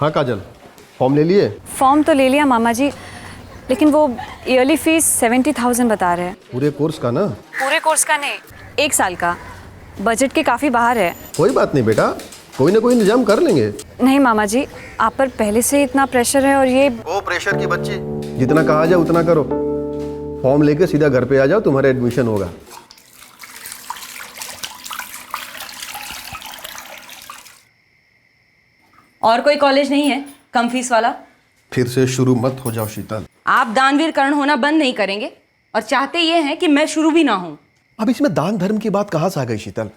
हाँ काजल, फॉर्म ले लिए? फॉर्म तो ले लिया मामा जी, लेकिन वो ईयरली फीस 70,000 बता रहे हैं। पूरे कोर्स का ना? पूरे कोर्स का नहीं, 1 साल का। बजट के काफ़ी बाहर है। कोई बात नहीं बेटा, कोई ना कोई इंतजाम कर लेंगे। नहीं मामा जी, आप पर पहले से इतना प्रेशर है और ये वो प्रेशर की बच्ची, जितना कहा जाए उतना करो। फॉर्म लेके सीधा घर पे आ जाओ, तुम्हारा एडमिशन होगा। और कोई कॉलेज नहीं है कम फीस वाला? फिर से शुरू मत हो जाओ शीतल। आप दानवीर कर्ण होना बंद नहीं करेंगे और चाहते ये हैं कि मैं शुरू भी ना हूं। अब इसमें दान धर्म की बात कहाँ से आ गई शीतल?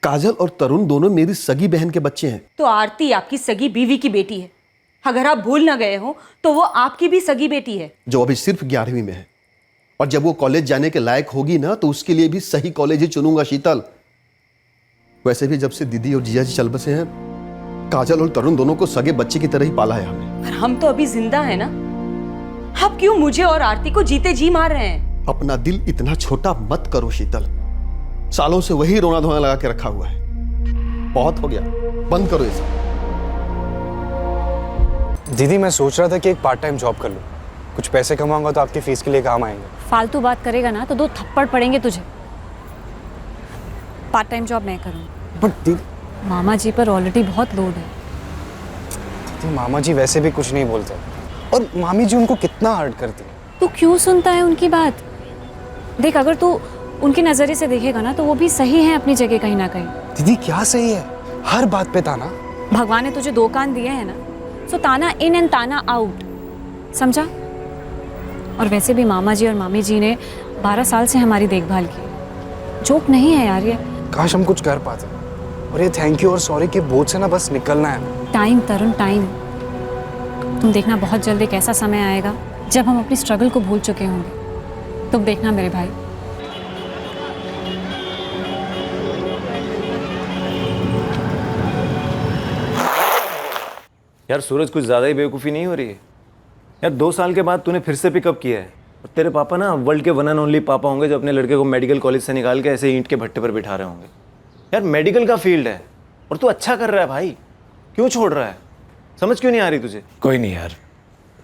काजल और तरुण दोनों मेरी सगी बहन के बच्चे हैं। तो आरती आपकी सगी बीवी की बेटी है। अगर आप भूल ना गए हो तो वो आपकी भी सगी बेटी है, जो अभी सिर्फ 11वीं में है। और जब वो कॉलेज जाने के लायक होगी ना, तो उसके लिए भी सही कॉलेज ही चुनूंगा शीतल। वैसे भी जब से दीदी और जीजा जी चल बसे हैं, काजल और तरुण दोनों को सगे बच्चे की तरह ही पाला है हमने। पर हम तो अभी जिंदा है ना। आप क्यों मुझे और आरती को जीते जी मार रहे हैं? अपना दिल इतना छोटा मत करो शीतल। सालों से वही रोना धोना लगा के रखा हुआ है। बहुत हो गया, बंद करो ये सब। दीदी मैं सोच रहा था कि एक पार्ट टाइम जॉब कर लूं। कुछ पैसे कमाऊंगा तो आपकी फीस के लिए काम आएंगे। फालतू बात करेगा ना तो 2 थप्पड़ पड़ेंगे तुझे। पार्ट टाइम जॉब मैं करूँ। बट दीदी, मामा जी पर ऑलरेडी बहुत लोड है। तो मामा जी वैसे भी कुछ नहीं बोलते और मामी जी उनको कितना हर्ट करती है। तू क्यों सुनता है उनकी बात? देख, अगर तू उनके नजरिए से देखेगा ना तो वो भी सही है अपनी जगह कहीं ना कहीं। दीदी क्या सही है? हर बात पे ताना। भगवान ने तुझे 2 कान दिए हैं ना, सो ताना इन एंड ताना आउट, समझा? और वैसे भी मामा जी और मामी जी ने 12 साल से हमारी देखभाल की। जोक नहीं है यार ये। काश हम कुछ कर पाते। और ये थैंक यू और सॉरी के बोझ से ना बस निकलना है। टाइम तरुण, टाइम। तुम देखना बहुत जल्द एक ऐसा समय आएगा जब हम अपनी स्ट्रगल को भूल चुके होंगे। तुम देखना मेरे भाई। यार सूरज, कुछ ज़्यादा ही बेवकूफ़ी नहीं हो रही है? यार 2 साल के बाद तूने फिर से पिकअप किया है। और तेरे पापा ना वर्ल्ड के 1 एंड ओनली पापा होंगे जो अपने लड़के को मेडिकल कॉलेज से निकाल के ऐसे ईंट के भट्टे पर बिठा रहे होंगे। यार मेडिकल का फील्ड है और तू अच्छा कर रहा है भाई, क्यों छोड़ रहा है? समझ क्यों नहीं आ रही तुझे? कोई नहीं यार,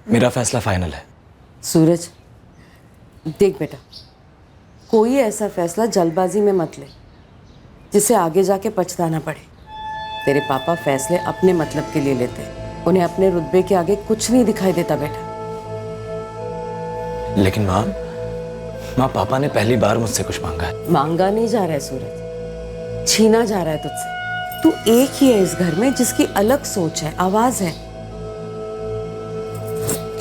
मेरा फैसला फाइनल है। सूरज देख बेटा, कोई ऐसा फैसला जल्दबाजी में मत ले जिससे आगे जाके पछताना पड़े। तेरे पापा फैसले अपने मतलब के लिए लेते हैं, उन्हें अपने रुतबे के आगे कुछ नहीं दिखाई देता बेटा। लेकिन माँ पापा ने पहली बार मुझसे कुछ मांगा है। मांगा नहीं जा रहा है सूरज, छीना जा रहा है तुझसे। तू एक ही है इस घर में जिसकी अलग सोच है, आवाज है,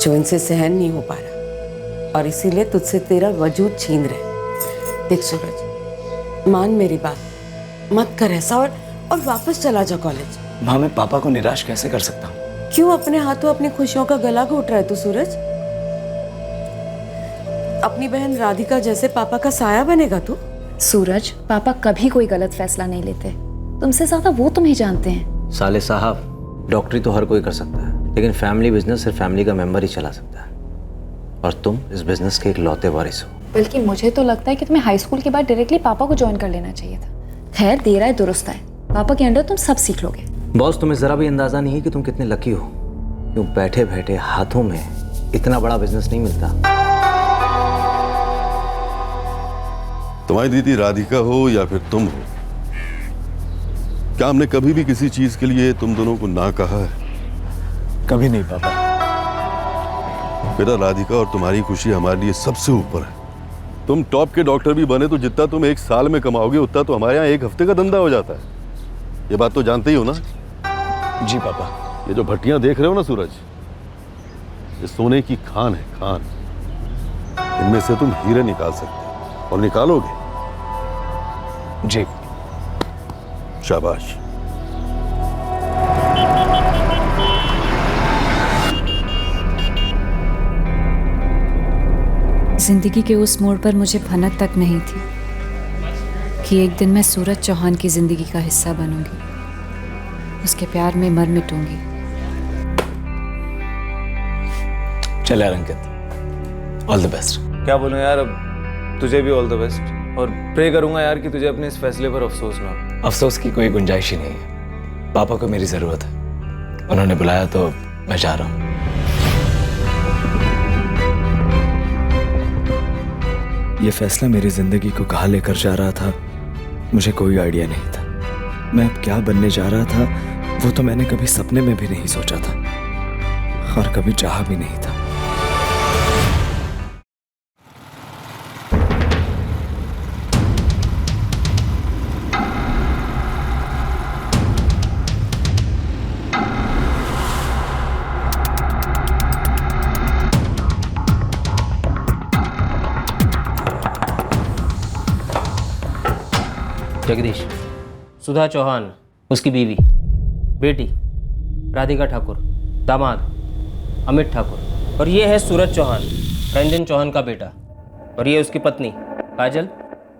जो इनसे सहन नहीं हो पा रहा और इसीलिए तुझसे तेरा वजूद छीन रहे। देख सूरज, मान मेरी बात, मत कर ऐसा और वापस चला जा कॉलेज। माँ मैं पापा को निराश कैसे कर सकता हूँ? क्यों अपने हाथों अपनी खुशियों का गला घोट रहा है तू सूरज? अपनी बहन राधिका जैसे पापा का साया बनेगा तू? सूरज, पापा कभी कोई गलत फैसला नहीं लेते। तुमसे ज्यादा वो तुम्हें जानते हैं। साले साहब, डॉक्टरी तो हर कोई कर सकता है, लेकिन फैमिली बिजनेस सिर्फ फैमिली का मेंबर ही चला सकता है। और तुम इस बिजनेस के इकलौते वारिस हो। बल्कि मुझे तो लगता है कि तुम्हें हाई स्कूल के बाद डायरेक्टली पापा को ज्वाइन कर लेना चाहिए था। खैर, देर आए दुरुस्त आए। पापा के अंडर तुम सब सीख लोगे। बॉस, तुम्हें जरा भी अंदाजा नहीं है कि तुम कितने लकी हो। क्यों बैठे बैठे हाथों में इतना बड़ा बिजनेस नहीं मिलता। तुम्हारी दीदी राधिका हो या फिर तुम हो, क्या हमने कभी भी किसी चीज के लिए तुम दोनों को ना कहा है? कभी नहीं पापा। बेटा, राधिका और तुम्हारी खुशी हमारे लिए सबसे ऊपर है। तुम टॉप के डॉक्टर भी बने तो जितना तुम 1 साल में कमाओगे उतना तो हमारे यहाँ 1 हफ्ते का धंधा हो जाता है। ये बात तो जानते ही हो ना? जी पापा। ये जो भट्टियां देख रहे हो ना सूरज, ये सोने की खान है, खान। इनमें से तुम हीरे निकाल सकते हो और निकालोगे। जी। शाबाश। जिंदगी के उस मोड़ पर मुझे भनक तक नहीं थी कि एक दिन मैं सूरज चौहान की जिंदगी का हिस्सा बनूंगी, उसके प्यार में मर मिटूंगी। चल यार अंकित, ऑल द बेस्ट। क्या बोलूं यार, अब तुझे भी ऑल द बेस्ट और प्रे करूंगा यार कि तुझे अपने इस फैसले पर अफसोस ना हो। अफसोस की कोई गुंजाइश ही नहीं है। पापा को मेरी ज़रूरत है, उन्होंने बुलाया तो मैं जा रहा हूँ। ये फैसला मेरी जिंदगी को कहाँ लेकर जा रहा था मुझे कोई आइडिया नहीं था। मैं अब क्या बनने जा रहा था वो तो मैंने कभी सपने में भी नहीं सोचा था और कभी चाहा भी नहीं था। जगदीश, सुधा चौहान उसकी बीवी, बेटी राधिका ठाकुर, दामाद अमित ठाकुर, और ये है सूरज चौहान, रंजन चौहान का बेटा, और ये उसकी पत्नी काजल,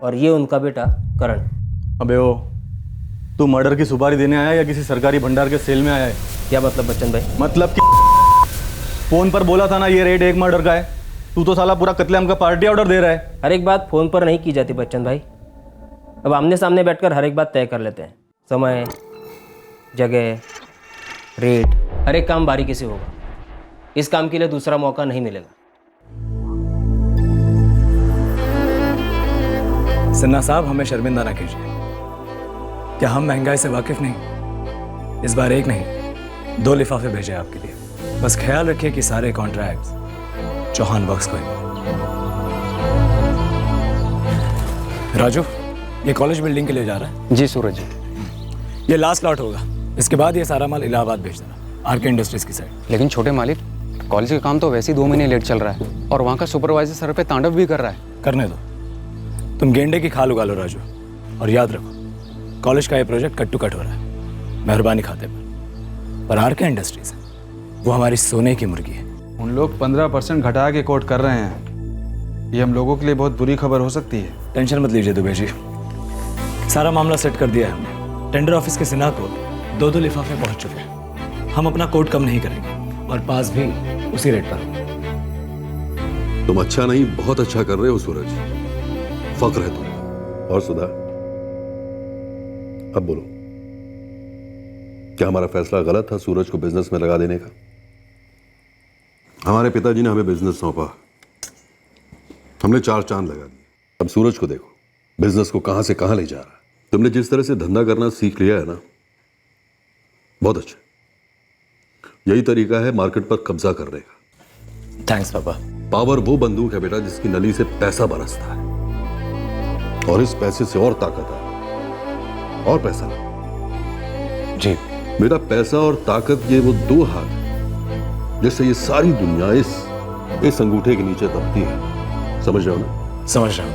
और ये उनका बेटा करण। अबे ओ, तू मर्डर की सुपारी देने आया या किसी सरकारी भंडार के सेल में आया है? क्या मतलब बच्चन भाई? मतलब कि फोन पर बोला था ना ये रेड एक मर्डर का है, तू तो साला पूरा कत्लेआम का पार्टी ऑर्डर दे रहा है। हर एक बात फोन पर नहीं की जाती बच्चन भाई, अब आमने सामने बैठकर हर एक बात तय कर लेते हैं। समय, जगह, रेट, हर एक काम बारीकी से होगा। इस काम के लिए दूसरा मौका नहीं मिलेगा। सिन्हा साहब, हमें शर्मिंदा ना कीजिए। क्या हम महंगाई से वाकिफ नहीं? इस बार एक नहीं 2 लिफाफे भेजे आपके लिए। बस ख्याल रखिए कि सारे कॉन्ट्रैक्ट्स चौहान वर्क्स को ही मिले। राजू, ये कॉलेज बिल्डिंग के लिए जा रहा है? जी सूरज जी। ये लास्ट लॉट होगा, इसके बाद ये सारा माल इलाहाबाद भेज देना, आरके इंडस्ट्रीज की साइड। लेकिन छोटे मालिक, कॉलेज का काम तो वैसे ही 2 महीने लेट चल रहा है और वहाँ का सुपरवाइजर सर पे तांडव भी कर रहा है। करने दो, तुम गेंडे की खाल उगा लो राजू, और याद रखो कॉलेज का ये प्रोजेक्ट कट टू कट हो रहा है मेहरबानी खाते पर आरके इंडस्ट्रीज वो हमारी सोने की मुर्गी है। उन लोग 15% घटा के कोट कर रहे हैं, ये हम लोगों के लिए बहुत बुरी खबर हो सकती है। टेंशन मत लीजिए दुबे जी, सारा मामला सेट कर दिया है हमने। टेंडर ऑफिस के सिन्हा को 2 लिफाफे पहुंच चुके हैं। हम अपना कोट कम नहीं करेंगे और पास भी उसी रेट पर। तुम अच्छा नहीं बहुत अच्छा कर रहे हो सूरज, फक्र है तुम। और सुधा, अब बोलो, क्या हमारा फैसला गलत था सूरज को बिजनेस में लगा देने का? हमारे पिताजी ने हमें बिजनेस सौंपा, हमने 4 चांद लगा दिए। अब सूरज को देखो, बिजनेस को कहां से कहां ले जा रहा है। तुमने जिस तरह से धंधा करना सीख लिया है ना, बहुत अच्छा। यही तरीका है मार्केट पर कब्जा करने का। थैंक्स पापा। पावर वो बंदूक है बेटा जिसकी नली से पैसा बरसता है, और इस पैसे से और ताकत है, और पैसा जी बेटा। पैसा और ताकत, ये वो 2 हाथ हैं जिससे ये सारी दुनिया इस अंगूठे के नीचे दबती है। समझ रहे हो ना? समझ रहा हूँ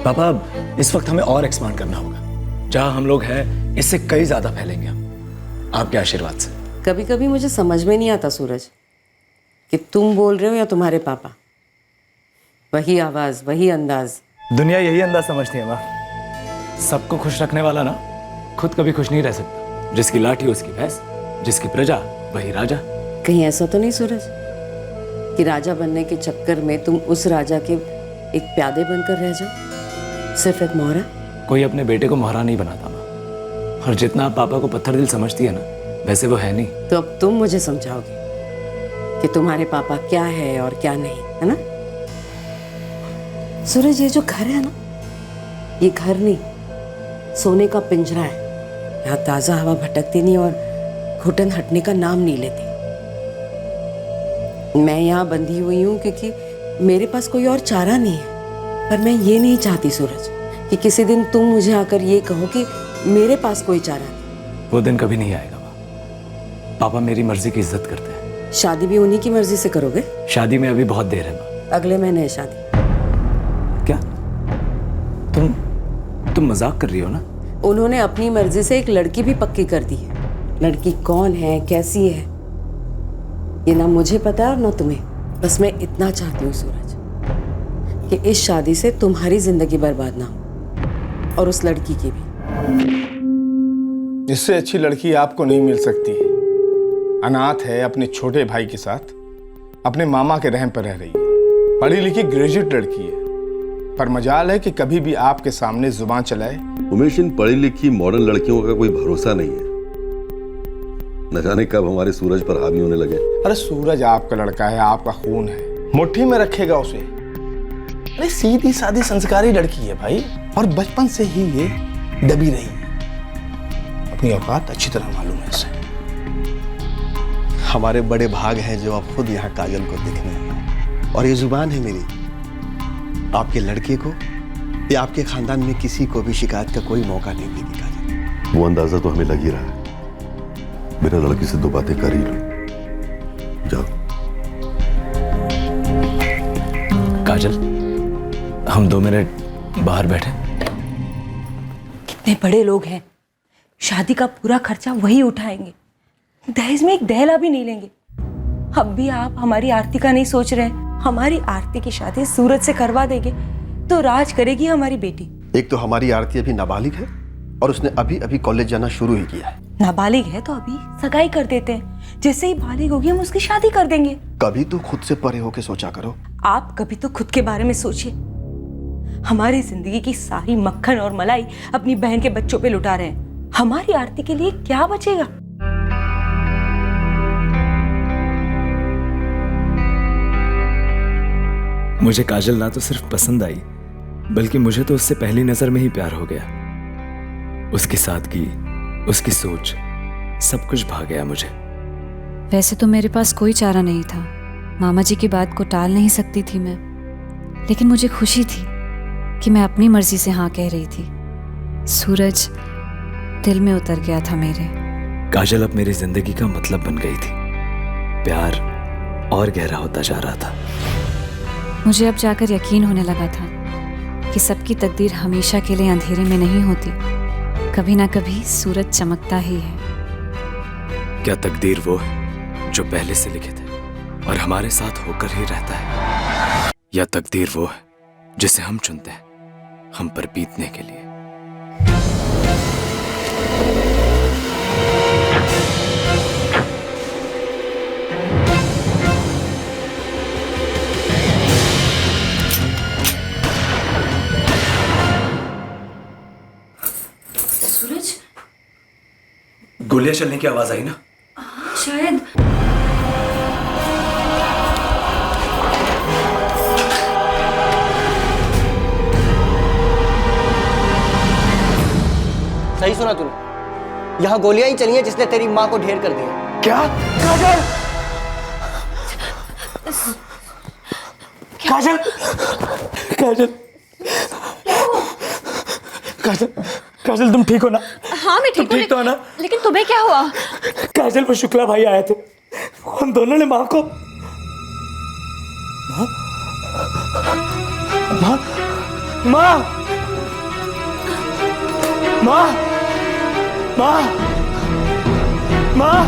पापा। इस वक्त हमें और एक्सपांड करना होगा। जहां हम लोग हैं इससे कई ज्यादा फैलेंगे हम, आपके आशीर्वाद से। कभी कभी मुझे समझ में नहीं आता सूरज कि तुम बोल रहे हो या तुम्हारे पापा। वही आवाज, वही अंदाज। दुनिया यही अंदाज समझती है माँ। सबको खुश रखने वाला ना खुद कभी खुश नहीं रह सकता। जिसकी लाठी उसकी भैंस, जिसकी प्रजा वही राजा। कहीं ऐसा तो नहीं सूरज कि राजा बनने के चक्कर में तुम उस राजा के एक प्यादे बनकर रह जाओ, सिर्फ एक मोहरा? कोई अपने बेटे को मोहरा नहीं बनाता माँ, और जितना आप पापा को पत्थर दिल समझती है ना, वैसे वो है नहीं। तो अब तुम मुझे समझाओगे कि तुम्हारे पापा क्या है और क्या नहीं, है ना? सूरज, ये जो घर है ना, ये घर नहीं, सोने का पिंजरा है। यहाँ ताजा हवा भटकती नहीं और घुटन हटने का नाम नहीं लेती। मैं यहाँ बंधी हुई हूँ क्योंकि मेरे पास कोई और चारा नहीं है। पर मैं ये नहीं चाहती सूरज कि किसी दिन तुम मुझे आकर ये कहो कि मेरे पास कोई चारा नहीं। वो दिन कभी नहीं आएगा माँ। पापा मेरी मर्जी की इज्जत करते हैं। शादी भी उन्हीं की मर्जी से करोगे? शादी में अभी बहुत देर है माँ। अगले महीने है शादी। क्या तुम मजाक कर रही हो ना? उन्होंने अपनी मर्जी से एक लड़की भी पक्की कर दी है। लड़की कौन है, कैसी है, ये ना मुझे पता है और ना तुम्हें। बस मैं इतना चाहती हूँ सूरज कि इस शादी से तुम्हारी जिंदगी बर्बाद ना हो, और उस लड़की की भी। इससे अच्छी लड़की आपको नहीं मिल सकती है। अनाथ है, अपने छोटे भाई के साथ अपने मामा के रहम पर रह रही है। पढ़ी लिखी ग्रेजुएट लड़की है, पर मजाल है कि कभी भी आपके सामने जुबान चलाए। उमेश, इन पढ़ी लिखी मॉडर्न लड़कियों का कोई भरोसा नहीं है। न जाने कब हमारे सूरज पर हावी होने लगे। अरे सूरज आपका लड़का है, आपका खून है, मुट्ठी में रखेगा उसे। अरे सीधी सादी संस्कारी लड़की है भाई, और बचपन से ही ये दबी रही है। अपनी औकात अच्छी तरह मालूम है इसे। हमारे बड़े भाग हैं जो आप खुद यहाँ काजल को दिखने हैं। और ये जुबान है मेरी, आपके लड़के को या आपके खानदान में किसी को भी शिकायत का कोई मौका नहीं देगी काजल। वो अंदाजा तो हमें लग ही रहा है। मेरे लड़की से 2 बातें कर ही लो। जाओ। काजल, हम 2 मिनट बाहर बैठे। कितने बड़े लोग हैं, शादी का पूरा खर्चा वही उठाएंगे, दहेज में एक दहला भी नहीं लेंगे। अब भी आप हमारी आरती का नहीं सोच रहे हैं। हमारी आरती की शादी सूरज से करवा देंगे तो राज करेगी हमारी बेटी। एक तो हमारी आरती अभी नाबालिग है और उसने अभी अभी कॉलेज जाना शुरू ही किया है। नाबालिग है तो अभी सगाई कर देते हैं, जैसे ही बालिग होगी हम उसकी शादी कर देंगे। कभी तो खुद से परे होके सोचा करो। आप कभी तो खुद के बारे में सोचिए। हमारी जिंदगी की सारी मक्खन और मलाई अपनी बहन के बच्चों पे लुटा रहे हैं। हमारी आरती के लिए क्या बचेगा? मुझे काजल ना तो सिर्फ पसंद आई, बल्कि मुझे तो उससे पहली नजर में ही प्यार हो गया। उसकी सादगी, उसकी सोच, सब कुछ भा गया मुझे। वैसे तो मेरे पास कोई चारा नहीं था, मामा जी की बात को टाल नहीं सकती थी मैं, लेकिन मुझे खुशी थी कि मैं अपनी मर्जी से हाँ कह रही थी। सूरज दिल में उतर गया था मेरे। काजल अब मेरी जिंदगी का मतलब बन गई थी। प्यार और गहरा होता जा रहा था। मुझे अब जाकर यकीन होने लगा था कि सबकी तकदीर हमेशा के लिए अंधेरे में नहीं होती, कभी ना कभी सूरज चमकता ही है। क्या तकदीर वो है जो पहले से लिखित है और हमारे साथ होकर ही रहता है, या तकदीर वो है जिसे हम चुनते हैं हम पर बीतने के लिए? सूरज, गोलियां चलने की आवाज आई ना? शायद। सही सुना तूने, यहाँ गोलियां ही चली हैं जिसने तेरी माँ को ढेर कर दिया। क्या? काजल! काजल! काजल! काजल! काजल, तुम ठीक हो ना? हाँ मैं ठीक हूँ। ठीक तो हो ना? लेकिन तुम्हें क्या हुआ? काजल, वो शुक्ला भाई आए थे, उन दोनों ने माँ को माँ माँ माँ माँ माँ।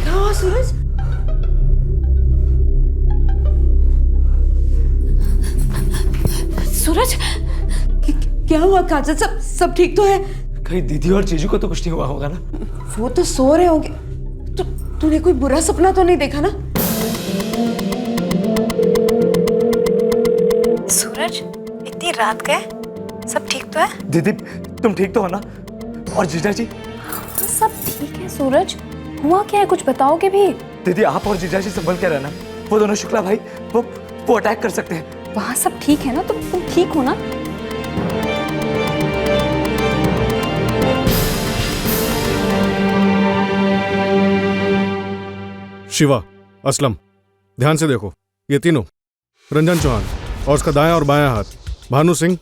क्या हुआ सूरज? सूरज, क्या हुआ काजल? सब ठीक तो है? कहीं दीदी और जीजू को तो कुछ नहीं हुआ होगा ना? वो तो सो रहे होंगे। तूने कोई बुरा सपना तो नहीं देखा ना? सूरज, इतनी रात गए, सब ठीक तो है? दीदी, तुम ठीक तो हो ना? और जीजा जी? सब ठीक है सूरज, हुआ क्या है कुछ बताओगे भी? दीदी, आप और जीजा जी संभल के रहना। वो दोनों शुक्ला भाई वो अटैक कर सकते हैं। वहाँ सब ठीक है ना? तुम ठीक हो ना? शिवा, असलम, ध्यान से देखो, ये तीनों, रंजन चौहान और उसका दायां और बायां हाथ भानु सिंह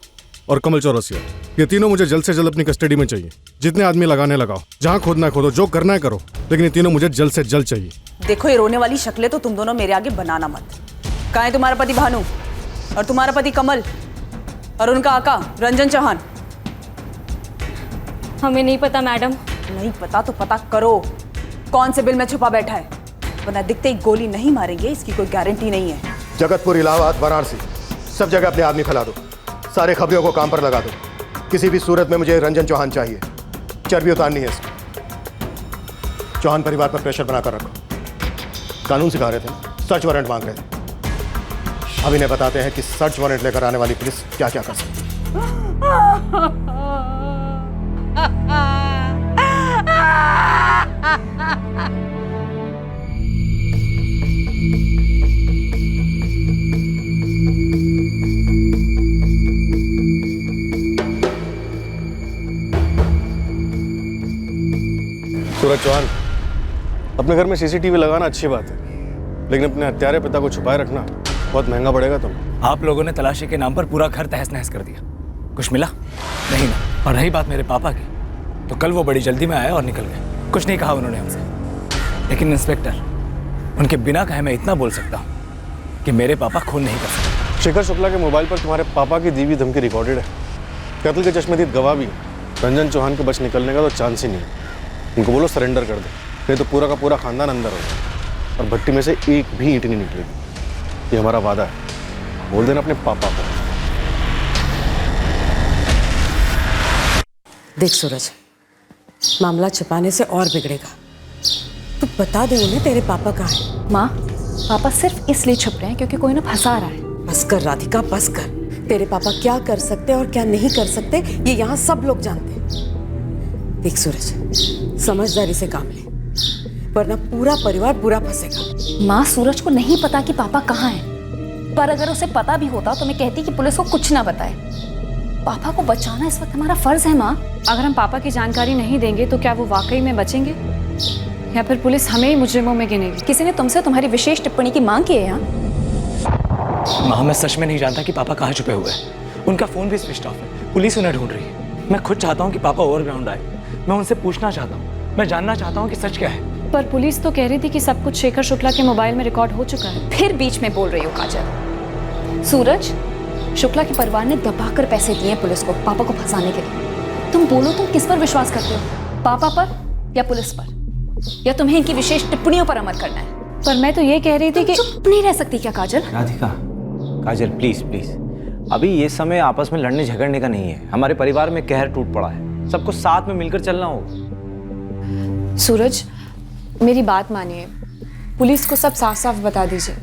और कमल चौरसिया, ये तीनों मुझे जल्द से जल्द अपनी कस्टडी में चाहिए। जितने आदमी लगाने लगाओ, जहां खोदना है खोदो, जो करना है करो, लेकिन ये तीनों मुझे जल्द से जल्द चाहिए। देखो, ये रोने वाली शक्लें तो तुम दोनों मेरे आगे बनाना मत। कहाँ है तुम्हारा पति भानु और तुम्हारा पति कमल और उनका आका रंजन चौहान? हमें नहीं पता मैडम। नहीं पता तो पता करो, कौन से बिल में छुपा बैठा है, वरना दिखते ही गोली नहीं मारेंगे, इसकी कोई गारंटी नहीं है। जगतपुर, इलाहाबाद, वाराणसी, सब जगह अपने आदमी फैला दो, सारे खबरियों को काम पर लगा दो। किसी भी सूरत में मुझे रंजन चौहान चाहिए, चर्बी उतारनी है इसकी। चौहान परिवार पर प्रेशर बनाकर रखो। कानून सिखा रहे थे, सर्च वारंट मांग रहे थे। अब इन्हें बताते हैं कि सर्च वारंट लेकर आने वाली पुलिस क्या क्या कर सकती है। सूरज चौहान, अपने घर में सीसीटीवी लगाना अच्छी बात है, लेकिन अपने हत्यारे पिता को छुपाए रखना बहुत महंगा पड़ेगा तुम्हें। आप लोगों ने तलाशी के नाम पर पूरा घर तहस नहस कर दिया। कुछ मिला? नहीं ना। और रही बात मेरे पापा की, तो कल वो बड़ी जल्दी में आए और निकल गए। कुछ नहीं कहा उन्होंने हमसे। लेकिन इंस्पेक्टर, उनके बिना कहे मैं इतना बोल सकता हूँ कि मेरे पापा खून नहीं कर सकते। शेखर शुक्ला के मोबाइल पर तुम्हारे पापा की दी हुई धमकी रिकॉर्डेड है। कत्ल के चश्मदीद गवाह भी है। रंजन चौहान के बच निकलने का तो चांस ही नहीं है। उनको बोलो सरेंडर कर दे, नहीं तो पूरा का पूरा खानदान अंदर होगा और भट्टी में से एक भी ईंट नहीं निकलेगी। ये हमारा वादा है। बोल देना अपने पापा को। देख सूरज, मामला छिपाने से और बिगड़ेगा। तू बता दे उन्हें तेरे पापा कहाँ हैं। माँ, पापा सिर्फ इसलिए छुप रहे हैं क्योंकि कोई ना फंसा रहा है। बस कर राधिका, बस कर। तेरे पापा क्या कर सकते और क्या नहीं कर सकते ये यहाँ सब लोग जानते हैं। देख सूरज, समझदारी से काम ले, वरना पूरा परिवार बुरा फंसेगा। माँ, सूरज को नहीं पता कि पापा कहाँ हैं, पर अगर उसे पता भी होता तो मैं कहती कि पुलिस को कुछ ना बताए। पापा को बचाना इस वक्त हमारा फर्ज है माँ। अगर हम पापा की जानकारी नहीं देंगे तो क्या वो वाकई में बचेंगे, या फिर पुलिस हमें ही मुजरिमों में गिनेगी? किसी ने तुमसे तुम्हारी विशेष टिप्पणी की मांग की है यहाँ? माँ, मैं सच में नहीं जानता कि पापा कहाँ छुपे हुए हैं। उनका फोन भी स्विच ऑफ है। पुलिस उन्हें ढूंढ रही है। मैं खुद चाहता हूँ कि पापा ओवरग्राउंड आए। मैं उनसे पूछना चाहता हूँ, मैं जानना चाहता हूँ कि सच क्या है। पर पुलिस तो कह रही थी कि सब कुछ शेखर शुक्ला के मोबाइल में रिकॉर्ड हो चुका है। फिर बीच में बोल रही हो काजल। सूरज, शुक्ला के परिवार ने दबाकर पैसे दिए पुलिस को पापा को फंसाने के लिए। तुम बोलो, तुम किस पर विश्वास करते हो, पापा पर या पुलिस पर, या तुम्हें इनकी विशेष टिप्पणियों पर अमल करना है? पर मैं तो ये कह रही थी कि चुप नहीं रह सकती क्या काजल? राधिका, काजल प्लीज प्लीज, अभी ये समय आपस में लड़ने झगड़ने का नहीं है। हमारे परिवार में कहर टूट पड़ा है, सबको साथ में मिलकर चलना होगा। सूरज, मेरी बात मानिए, पुलिस को सब साफ साफ बता दीजिए।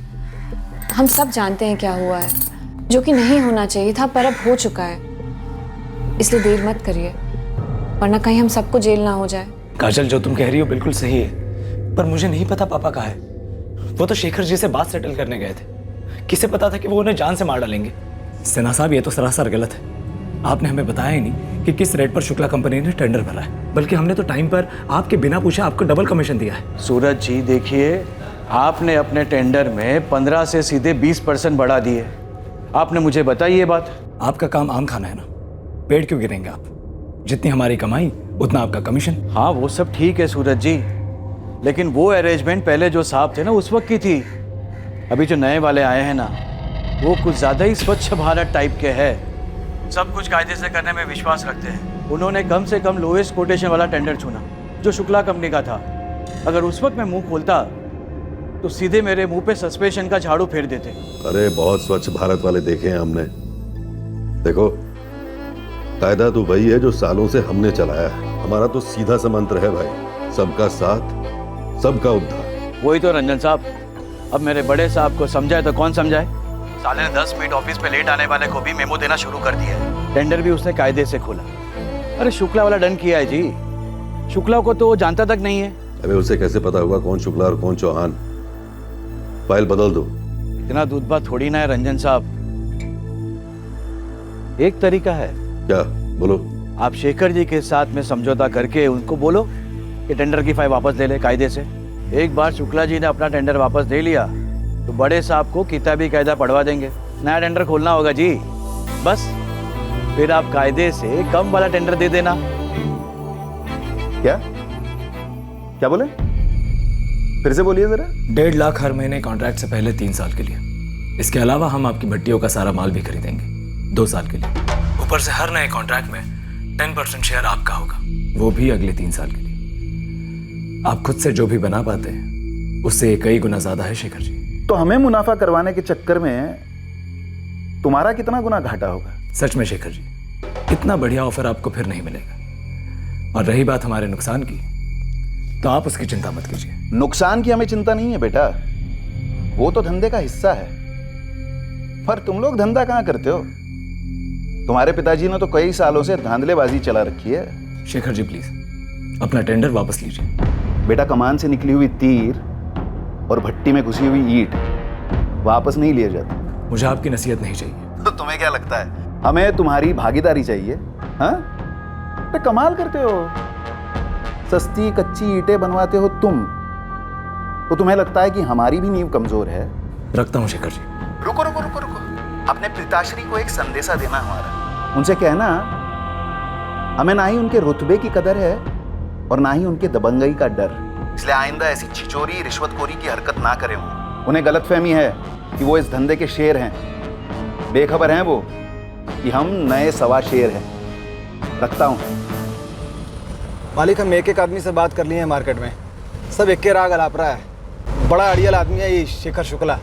हम सब जानते हैं क्या हुआ है, जो कि नहीं होना चाहिए था पर अब हो चुका है। इसलिए देर मत करिए, वरना कहीं हम सबको जेल ना हो जाए। काजल, जो तुम कह रही हो बिल्कुल सही है, पर मुझे नहीं पता पापा कहाँ है। वो तो शेखर जी से बात सेटल करने गए थे। किसे पता था कि वो उन्हें जान से मार डालेंगे। सिन्हा साहब, ये तो सरासर गलत है। आपने हमें बताया ही नहीं कि किस रेट पर शुक्ला कंपनी ने टेंडर भरा है, बल्कि हमने तो टाइम पर आपके बिना पूछे आपको डबल कमीशन दिया है। सूरज जी देखिए, आपने अपने टेंडर में 15 से सीधे 20% बढ़ा दिए। आपने मुझे बताई ये बात। आपका काम आम खाना है ना, पेड़ क्यों गिरेंगे आप? जितनी हमारी कमाई उतना आपका कमीशन। हाँ वो सब ठीक है सूरज जी, लेकिन वो अरेंजमेंट पहले जो साहब थे ना उस वक्त की थी। अभी जो नए वाले आए हैं ना, वो कुछ ज़्यादा ही स्वच्छ भारत टाइप के हैं। सब कुछ कायदे से करने में विश्वास रखते हैं। उन्होंने कम से कम लोएस्ट कोटेशन वाला टेंडर चुना जो शुक्ला कंपनी का था। अगर उस वक्त मैं मुंह खोलता तो सीधे मेरे मुंह पे सस्पेंशन का झाड़ू फेर देते। अरे बहुत स्वच्छ भारत वाले देखे हैं हमने। देखो, कायदा तो वही है जो सालों से हमने चलाया है। हमारा तो सीधा सा मंत्र है भाई, सबका साथ सबका उद्धार। वही तो रंजन साहब, अब मेरे बड़े साहब को समझाए तो कौन समझाए। साले ने 10 मिनट ऑफिस पे लेट आने वाले को भी मेमो देना शुरू कर दिया है। टेंडर भी उसने कायदे से खोला। अरे शुक्ला वाला डन किया है जी। शुक्ला को तो जानता तक नहीं है। अबे उसे कैसे पता होगा कौन शुक्ला और कौन चौहान? फाइल बदल दो। इतना दूध बात थोड़ी ना है रंजन साहब। एक तरीका है। क्या? बोलो। आप शेखर जी के साथ में समझौता करके उनको बोलो कि टेंडर की फाइल वापस ले ले कायदे से। एक बार शुक्ला जी ने अपना टेंडर वापस ले लिया तो बड़े साहब को किताबी कायदा पढ़वा देंगे। नया टेंडर खोलना होगा जी, बस। फिर आप कायदे से कम वाला टेंडर दे देना। क्या क्या बोले? फिर से बोलिए जरा। 1.5 लाख हर महीने कॉन्ट्रैक्ट से पहले 3 साल के लिए। इसके अलावा हम आपकी भट्टियों का सारा माल भी खरीदेंगे 2 साल के लिए। ऊपर से हर नए कॉन्ट्रैक्ट में 10% शेयर आपका होगा, वो भी अगले 3 साल के लिए। आप खुद से जो भी बना पाते हैं उससे कई गुना ज्यादा है शेखर जी। तो हमें मुनाफा करवाने के चक्कर में तुम्हारा कितना गुना घाटा होगा? सच में शेखर जी, इतना बढ़िया ऑफर आपको फिर नहीं मिलेगा। और रही बात हमारे नुकसान की, तो आप उसकी चिंता मत कीजिए। नुकसान की हमें चिंता नहीं है बेटा, वो तो धंधे का हिस्सा है। पर तुम लोग धंधा कहाँ करते हो? तुम्हारे पिताजी ने तो कई सालों से धांधलेबाजी चला रखी है। शेखर जी प्लीज अपना टेंडर वापस लीजिए। बेटा, कमान से निकली हुई तीर और भट्टी में घुसी हुई ईंट वापस नहीं लिए जाते। मुझे आपकी नसीहत नहीं चाहिए। तो तुम्हें क्या लगता है हमें तुम्हारी भागीदारी चाहिए? हाँ, तो कमाल करते हो। सस्ती कच्ची ईंटें बनवाते हो तुम, तो तुम्हें लगता है कि हमारी भी नींव कमजोर है? रखता हूँ शेखर जी। रुको रुको रुको रुको, अपने पिताश्री को एक संदेशा देना हमारा। उनसे कहना हमें ना ही उनके रुतबे की कदर है और ना ही उनके दबंगई का डर, इसलिए आइंदा ऐसी छिचोरी रिश्वतखोरी की हरकत ना करें। उन्हें गलतफहमी है कि वो इस धंधे के शेर हैं, बेखबर हैं वो कि हम नए सवा शेर हैं। रखता हूं। मालिक, हम एक आदमी से बात कर लिए हैं मार्केट में, सब एक के राग अलाप रहा है। बड़ा अड़ियल आदमी है ये शेखर शुक्ला,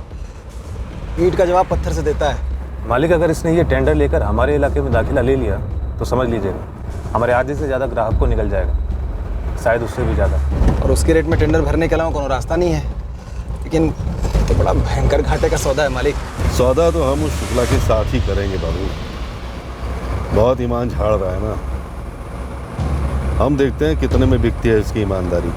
ईंट का जवाब पत्थर से देता है। मालिक, अगर इसने ये टेंडर लेकर हमारे इलाके में दाखिला ले लिया तो समझ लीजिएगा हमारे आधे से ज़्यादा ग्राहक को निकल जाएगा, शायद उससे भी ज़्यादा। और उसके रेट में टेंडर भरने के अलावा कोनो रास्ता नहीं है, लेकिन तो बड़ा भयंकर घाटे का सौदा है मालिक। सौदा तो हम उस शुक्ला के साथ ही करेंगे बाबू, बहुत ईमान झाड़ रहा है ना। हम देखते हैं कितने में बिकती है इसकी ईमानदारी।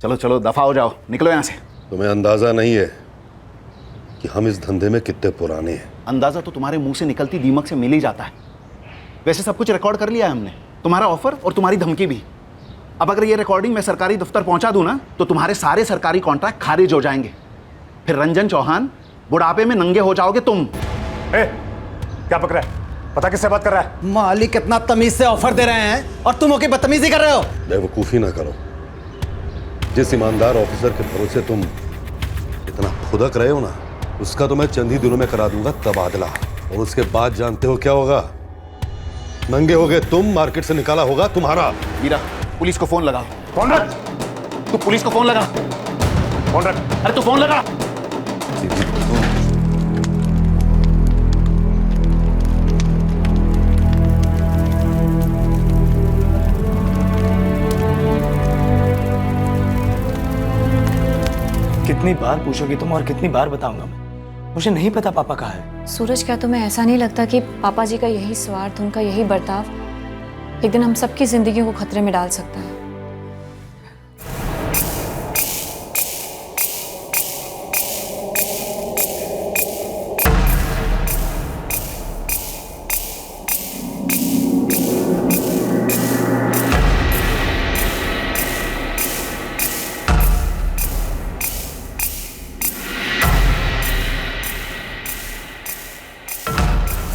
चलो चलो दफा हो जाओ, निकलो यहां से। तुम्हें अंदाजा नहीं है कि हम इस धंधे में कितने पुराने हैं। अंदाजा तो तुम्हारे मुंह से निकलती दीमक से मिल ही जाता है। वैसे सब कुछ रिकॉर्ड कर लिया है हमने, तुम्हारा ऑफर और तुम्हारी धमकी भी। अब अगर ये रिकॉर्डिंग मैं सरकारी दफ्तर पहुंचा दूं ना, तो तुम्हारे सारे सरकारी कॉन्ट्रैक्ट खारिज हो जाएंगे। फिर रंजन चौहान, बुढ़ापे में नंगे हो जाओगे तुम। क्या पक रहा है? पता किससे बात कर रहा है? मालिक कितना तमीज से ऑफर दे रहे हैं और तुम होके बदतमीजी कर रहे हो। बेवकूफ़ी ना करो। जिस ईमानदार ऑफिसर के भरोसे तुम इतना खुदक रहे हो ना, उसका तो मैं चंद ही दिनों में करा दूंगा तबादला। और उसके बाद जानते हो क्या होगा? नंगे हो गए तुम, मार्केट से निकाला होगा तुम्हारा। वीरा, पुलिस को फोन लगा। फोन रख। तू पुलिस को फोन लगा। फोन रख। अरे तू फोन लगा। कितनी बार पूछोगी तुम और कितनी बार बताऊंगा मैं? मुझे नहीं पता पापा कहाँ है। सूरज, क्या तुम्हें ऐसा नहीं लगता कि पापा जी का यही स्वार्थ, उनका यही बर्ताव एक दिन हम सबकी जिंदगी को खतरे में डाल सकता है?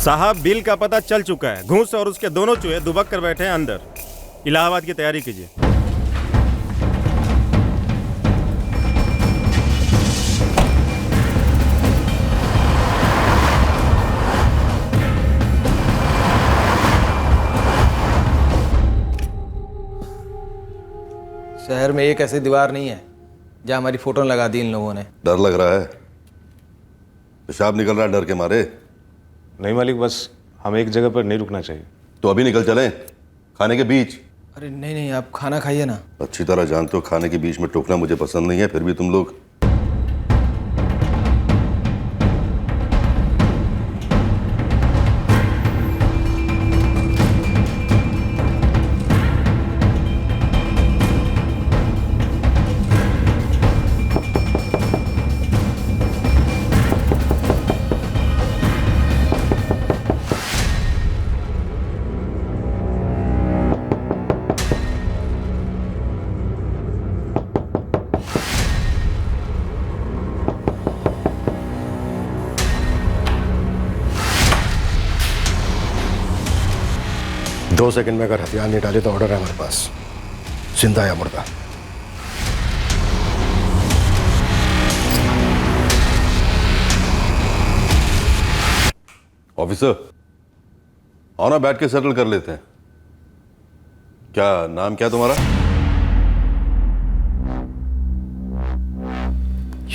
साहब, बिल का पता चल चुका है। घूस और उसके दोनों चूहे दुबक कर बैठे हैं अंदर। इलाहाबाद की तैयारी कीजिए। शहर में एक ऐसी दीवार नहीं है जहाँ हमारी फोटो लगा दी इन लोगों ने। डर लग रहा है? पेशाब निकल रहा है डर के मारे? नहीं मालिक, बस हमें एक जगह पर नहीं रुकना चाहिए। तो अभी निकल चलें खाने के बीच? अरे नहीं नहीं, आप खाना खाइए ना। अच्छी तरह जानते हो खाने के बीच में टोकना मुझे पसंद नहीं है, फिर भी तुम लोग। दो सेकंड में अगर हथियार नहीं डाले तो ऑर्डर है हमारे पास, जिंदा या मुर्दा। ऑफिसर, आओ ना, बैठ के सेटल कर लेते हैं। क्या नाम क्या तुम्हारा?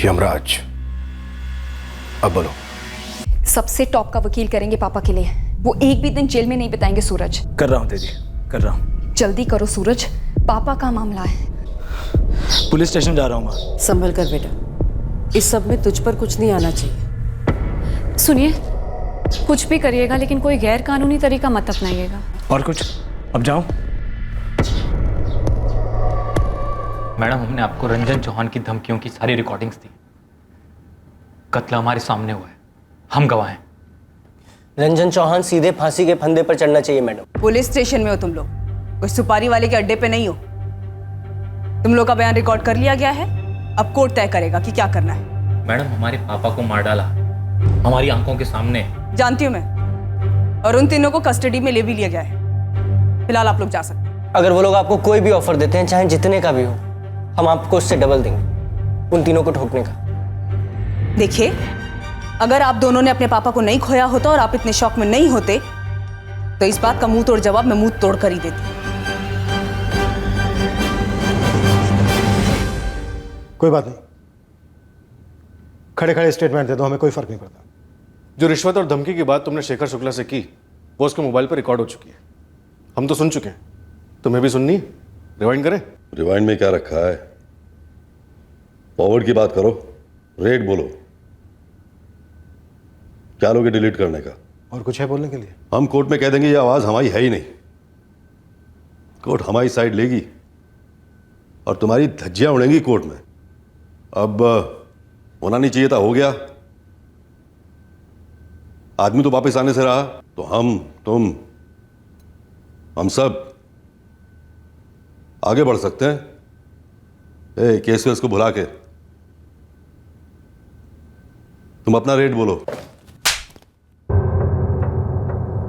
यमराज। अब बोलो। सबसे टॉप का वकील करेंगे पापा के लिए। वो एक भी दिन जेल में नहीं बिताएंगे सूरज। कर रहा हूँ तेजी, कर रहा हूँ। जल्दी करो सूरज, पापा का मामला है। पुलिस स्टेशन जा रहा हूँ माँ। संभल कर बेटा, इस सब में तुझ पर कुछ नहीं आना चाहिए। सुनिए, कुछ भी करिएगा लेकिन कोई गैर कानूनी तरीका मत अपनाइएगा। और कुछ? अब जाओ। मैडम, हमने आपको रंजन चौहान की धमकियों की सारी रिकॉर्डिंग्स दी। कत्ल हमारे सामने हुआ है, हम गवाह हैं। रंजन चौहान सीधे फांसी के फंदे पर चढ़ना चाहिए मैडम। पुलिस स्टेशन में हो तुम लोग, कोई सुपारी वाले के अड्डे पे नहीं हो। तुम लोग का बयान रिकॉर्ड कर लिया गया है, अब कोर्ट तय करेगा कि क्या करना है। मैडम, हमारे पापा को मार डाला हमारी आंखों के सामने। जानती हूँ मैं, और उन तीनों को कस्टडी में ले भी लिया गया है। फिलहाल आप लोग जा सकते हैं। अगर वो लोग आपको कोई भी ऑफर देते हैं, चाहे जितने का भी हो, हम आपको उससे डबल देंगे उन तीनों को ठोकने का। देखिए, अगर आप दोनों ने अपने पापा को नहीं खोया होता और आप इतने शौक में नहीं होते, तो इस बात का मुंह तोड़ जवाब मैं मुंह तोड़ कर ही देती। कोई बात नहीं, खड़े खड़े स्टेटमेंट दे दो, हमें कोई फर्क नहीं पड़ता। जो रिश्वत और धमकी की बात तुमने शेखर शुक्ला से की वो उसके मोबाइल पर रिकॉर्ड हो चुकी है। हम तो सुन चुके हैं, तुम्हें भी सुननी? रिवाइंड करें? रिवाइंड में क्या रखा है? फॉरवर्ड की बात करो, रेट बोलो। क्या लोगे डिलीट करने का? और कुछ है बोलने के लिए? हम कोर्ट में कह देंगे ये आवाज हमारी है ही नहीं। कोर्ट हमारी साइड लेगी और तुम्हारी धज्जियां उड़ेंगी कोर्ट में। अब होना नहीं चाहिए था, हो गया। आदमी तो वापस आने से रहा, तो हम सब आगे बढ़ सकते हैं। केस वेस को भुला के तुम अपना रेट बोलो।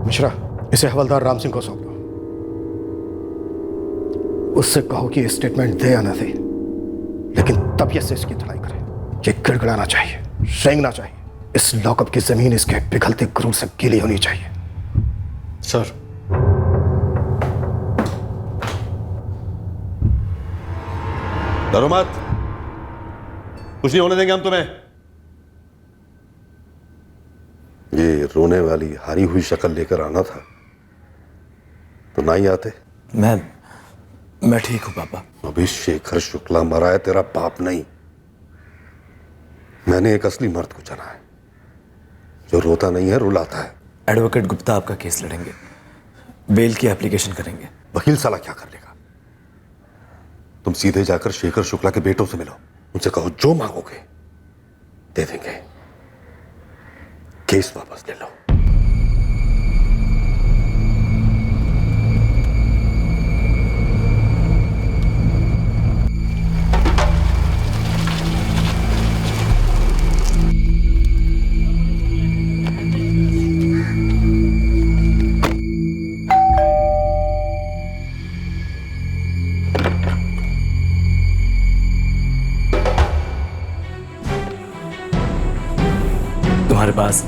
मिश्रा, इसे हवलदार राम सिंह को सौंप दो। उससे कहो कि स्टेटमेंट दे या ना दे, लेकिन तबीयत से इसकी धुलाई करे। ये गिड़गिड़ाना चाहिए, रेंगना चाहिए। इस लॉकअप की जमीन इसके पिघलते क्रूर से गीली होनी चाहिए। सर, डरो मत, कुछ नहीं होने देंगे हम तुम्हें। ये रोने वाली हारी हुई शक्ल लेकर आना था तो ना ही आते। मैं ठीक हूं पापा। अभी शेखर शुक्ला मरा है, तेरा बाप नहीं। मैंने एक असली मर्द को चुना है जो रोता नहीं है, रुलाता है। एडवोकेट गुप्ता आपका केस लड़ेंगे, बेल की एप्लीकेशन करेंगे। वकील साला क्या कर लेगा? तुम सीधे जाकर शेखर शुक्ला के बेटों से मिलो, उनसे कहो जो मांगोगे दे देंगे, केस वापस ले लो। तुम्हारे पास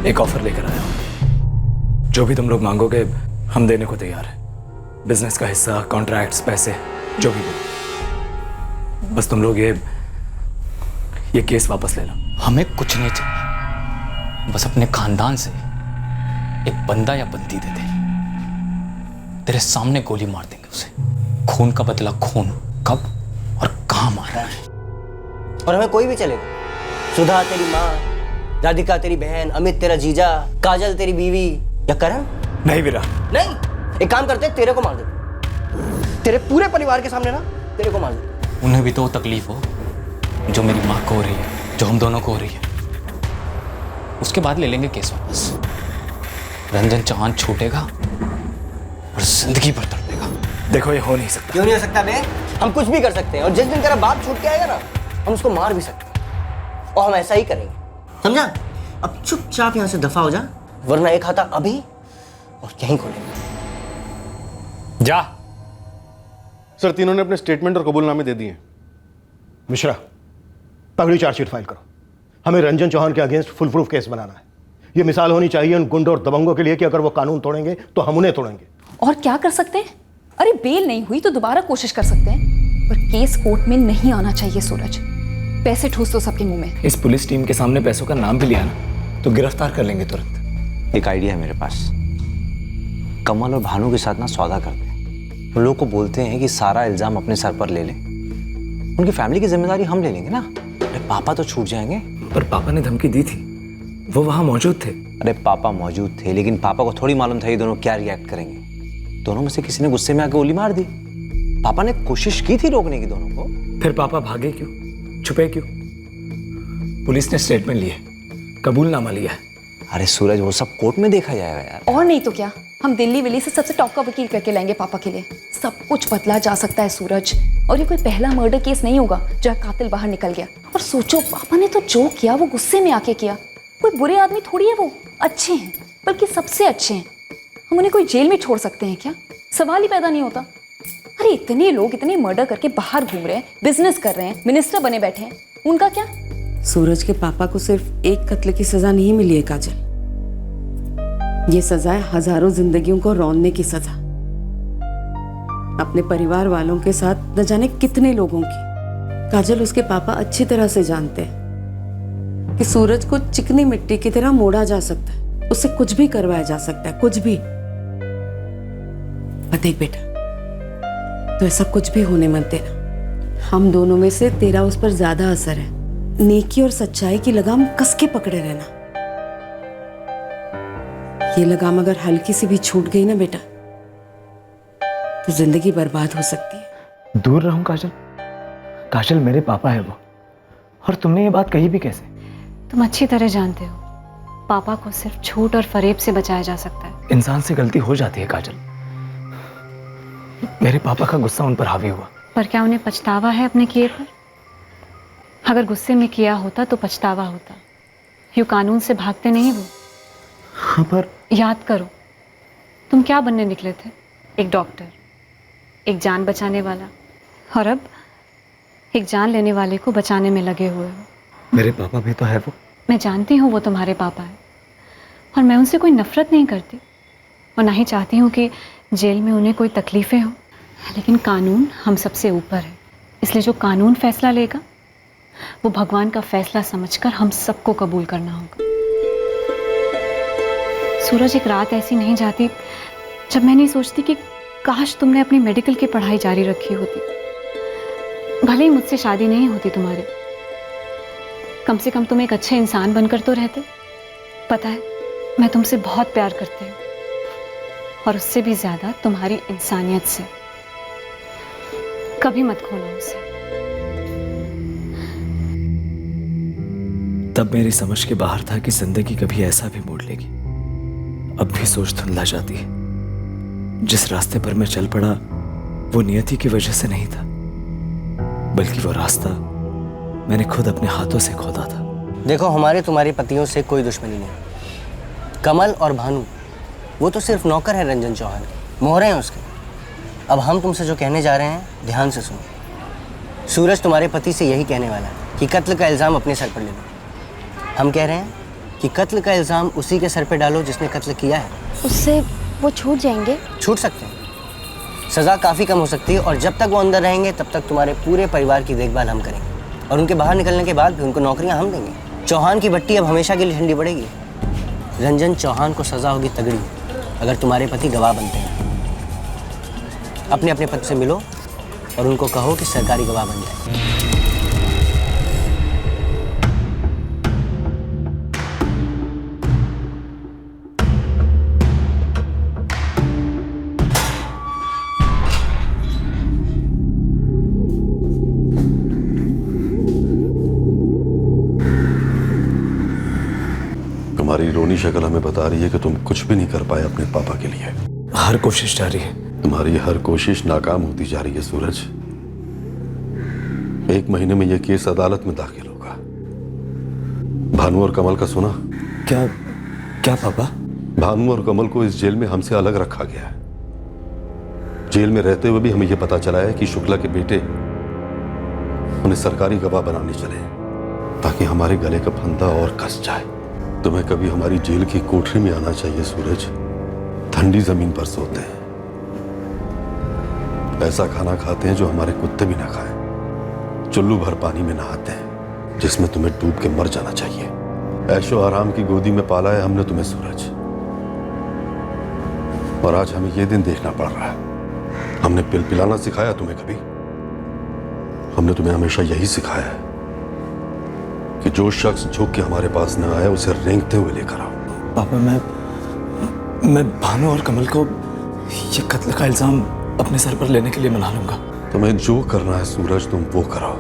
एक ऑफर लेकर आया हूं। जो भी तुम लोग मांगोगे हम देने को तैयार है। बिजनेस का हिस्सा, कॉन्ट्रैक्ट्स, पैसे, जो भी दो। बस तुम लोग ये केस वापस ले लो। हमें कुछ नहीं चाहिए, बस अपने खानदान से एक बंदा या बंदी दे दे। तेरे सामने गोली मार देंगे उसे। खून का बदला खून, कब और कहां मारना है। और हमें कोई भी चलेगा। सुधा तेरी माँ, राधिका तेरी बहन, अमित तेरा जीजा, काजल तेरी बीवी, या करण? नहीं वीरा, नहीं। एक काम करते हैं, तेरे को मार देते। तेरे पूरे परिवार के सामने ना तेरे को मार देते। उन्हें भी तो तकलीफ हो जो मेरी माँ को हो रही है, जो हम दोनों को हो रही है। उसके बाद ले लेंगे केस वापस। रंजन चौहान छूटेगा और जिंदगी भर तड़पेगा। देखो ये हो नहीं सकता। क्यों नहीं हो सकता बे? हम कुछ भी कर सकते हैं, और जिस दिन तेरा बाप छूट के आएगा ना, हम उसको मार भी सकते हैं। और हम ऐसा ही करेंगे, समझा? अब चुपचाप यहां से दफा हो जा, वरना एक खाता अभी और यहीं खोलेंगे। जा। सर, तीनों ने अपने स्टेटमेंट और कबूलनामे दे दिए। मिश्रा, तगड़ी चार्जशीट फाइल करो। हमें रंजन चौहान के अगेंस्ट फुल प्रूफ केस बनाना है। यह मिसाल होनी चाहिए उन गुंडों और दबंगों के लिए कि अगर वो कानून तोड़ेंगे तो हम उन्हें तोड़ेंगे। और क्या कर सकते हैं? अरे बेल नहीं हुई तो दोबारा कोशिश कर सकते हैं, पर केस कोर्ट में नहीं आना चाहिए। सूरज, पैसे ठूस दो सबके मुंह में। इस पुलिस टीम के सामने पैसों का नाम भी लिया ना तो गिरफ्तार कर लेंगे तुरंत। एक आइडिया है मेरे पास। कमल और भानु के साथ ना सौदा करते हैं। उन लोगों को बोलते हैं कि सारा इल्जाम अपने सर पर ले लें। उनकी फैमिली की जिम्मेदारी हम ले लेंगे ना। अरे पापा तो छूट जाएंगे। पर पापा ने धमकी दी थी। वो वहां मौजूद थे। अरे पापा मौजूद थे, लेकिन पापा को थोड़ी मालूम था ये दोनों क्या रिएक्ट करेंगे। दोनों में से किसी ने गुस्से में आके गोली मार दी। पापा ने कोशिश की थी रोकने की दोनों को। फिर पापा भागे क्यों, छुपे क्यों? पुलिस ने स्टेटमेंट लिया, कबूलनामा लिया है। अरे सूरज, वो सब कोर्ट में देखा जाएगा यार। और नहीं तो क्या, हम दिल्ली विली से सबसे टॉप का वकील करके लाएंगे पापा के लिए। सब कुछ बदला जा सकता है सूरज, और ये कोई पहला मर्डर केस नहीं होगा जहाँ कातिल बाहर निकल गया। और सोचो, पापा ने तो जो किया वो गुस्से में आके किया। कोई बुरे आदमी थोड़ी है वो, अच्छे हैं, बल्कि सबसे अच्छे हैं। हम उन्हें कोई जेल में छोड़ सकते हैं क्या? सवाल ही पैदा नहीं होता। अरे इतने लोग इतने मर्डर करके बाहर घूम रहे हैं, बिजनेस कर रहे हैं, मिनिस्टर बने बैठे हैं, उनका क्या? सूरज के पापा को सिर्फ एक कत्ल की सजा नहीं मिली है काजल, ये सजा है हजारों जिंदगियों को रौंदने की सजा। अपने परिवार वालों के साथ न जाने कितने लोगों की। काजल, उसके पापा अच्छी तरह से जानते हैं कि सूरज को चिकनी मिट्टी की तरह मोड़ा जा सकता है, उससे कुछ भी करवाया जा सकता है, कुछ भी। देख बेटा, तो ऐसा कुछ भी होने मत देना। हम दोनों में से तेरा उस पर ज्यादा असर है। नेकी और सच्चाई की लगाम कस के पकड़े रहना। ये लगाम अगर हल्की सी भी छूट गई ना बेटा, तो जिंदगी बर्बाद हो सकती है। दूर रहूं काजल? काजल, मेरे पापा है वो, और तुमने ये बात कही भी कैसे? तुम अच्छी तरह जानते हो, पापा को सिर्फ झूठ और फरेब से बचाया जा सकता है। इंसान से गलती हो जाती है काजल। मेरे पापा का गुस्सा उन पर हावी हुआ। पर क्या उन्हें पछतावा है अपने किए पर? अगर गुस्से में किया होता तो पछतावा होता। यूं कानून से भागते नहीं वो। हाँ, पर याद करो, तुम क्या बनने निकले थे? एक डॉक्टर, एक जान बचाने वाला, और अब एक जान लेने वाले को बचाने में लगे हुए हो। मेरे पापा भी तो है वो। मैं जानती हूँ वो तुम्हारे पापा है, और मैं उनसे कोई नफरत नहीं करती, और ना ही चाहती हूँ कि जेल में उन्हें कोई तकलीफें हो। लेकिन कानून हम सबसे ऊपर है, इसलिए जो कानून फैसला लेगा वो भगवान का फैसला समझकर हम सबको कबूल करना होगा। सूरज, एक रात ऐसी नहीं जाती जब मैं नहीं सोचती कि काश तुमने अपनी मेडिकल की पढ़ाई जारी रखी होती। भले ही मुझसे शादी नहीं होती तुम्हारी, कम से कम तुम एक अच्छे इंसान बनकर तो रहते। पता है, मैं तुमसे बहुत प्यार करती हूँ, और उससे भी ज्यादा तुम्हारी इंसानियत से। कभी मत खोना उसे। तब मेरी समझ के बाहर था कि जिंदगी कभी ऐसा भी मोड़ लेगी। अब भी सोच धुंधला जाती है। जिस रास्ते पर मैं चल पड़ा वो नियति की वजह से नहीं था, बल्कि वो रास्ता मैंने खुद अपने हाथों से खोदा था। देखो, हमारे तुम्हारे पतियों से कोई दुश्मनी नहीं। कमल और भानु वो तो सिर्फ नौकर है रंजन चौहान, मोहरे हैं उसके। अब हम तुमसे जो कहने जा रहे हैं ध्यान से सुनो। सूरज तुम्हारे पति से यही कहने वाला है कि कत्ल का इल्ज़ाम अपने सर पर ले लो। हम कह रहे हैं कि कत्ल का इल्ज़ाम उसी के सर पे डालो जिसने कत्ल किया है। उससे वो छूट जाएंगे? छूट सकते हैं, सज़ा काफ़ी कम हो सकती है, और जब तक वो अंदर रहेंगे तब तक तुम्हारे पूरे परिवार की देखभाल हम करेंगे, और उनके बाहर निकलने के बाद भी उनको नौकरियां हम देंगे। चौहान की भट्टी अब हमेशा के लिए ठंडी पड़ेगी। रंजन चौहान को सज़ा होगी तगड़ी अगर तुम्हारे पति गवाह बनते हैं। अपने अपने पति से मिलो और उनको कहो कि सरकारी गवाह बन जाए। तुम्हारी रोनी शक्ल हमें बता रही है कि तुम कुछ भी नहीं कर पाए अपने पापा के लिए। हर कोशिश जारी है। तुम्हारी हर कोशिश नाकाम होती जा रही है सूरज। 1 महीने में यह केस अदालत में दाखिल होगा। भानु और कमल का सुना? क्या क्या पापा? भानु और कमल को इस जेल में हमसे अलग रखा गया है। जेल में रहते हुए भी हमें यह पता चला है कि शुक्ला के बेटे उन्हें सरकारी गवाह बनाने चले, ताकि हमारे गले का फंदा और कस जाए। तुम्हें कभी हमारी जेल की कोठरी में आना चाहिए सूरज। ठंडी जमीन पर सोते हैं, ऐसा खाना खाते हैं जो हमारे कुत्ते भी ना खाएं, चुल्लू भर पानी में नहाते हैं जिसमें तुम्हें डूब के मर जाना चाहिए। ऐशो आराम की गोदी में पाला है हमने तुम्हें सूरज, और आज हमें यह दिन देखना पड़ रहा है। हमने पिल पिलाना सिखाया तुम्हें कभी? हमने तुम्हें हमेशा यही सिखाया है कि जो शख्स झुक के हमारे पास न आए उसे रेंगते हुए लेकर आओ। पापा मैं भानु और कमल को ये कत्ल का इल्जाम अपने सर पर लेने के लिए मना लूंगा। तुम्हें जो करना है सूरज तुम वो कराओ,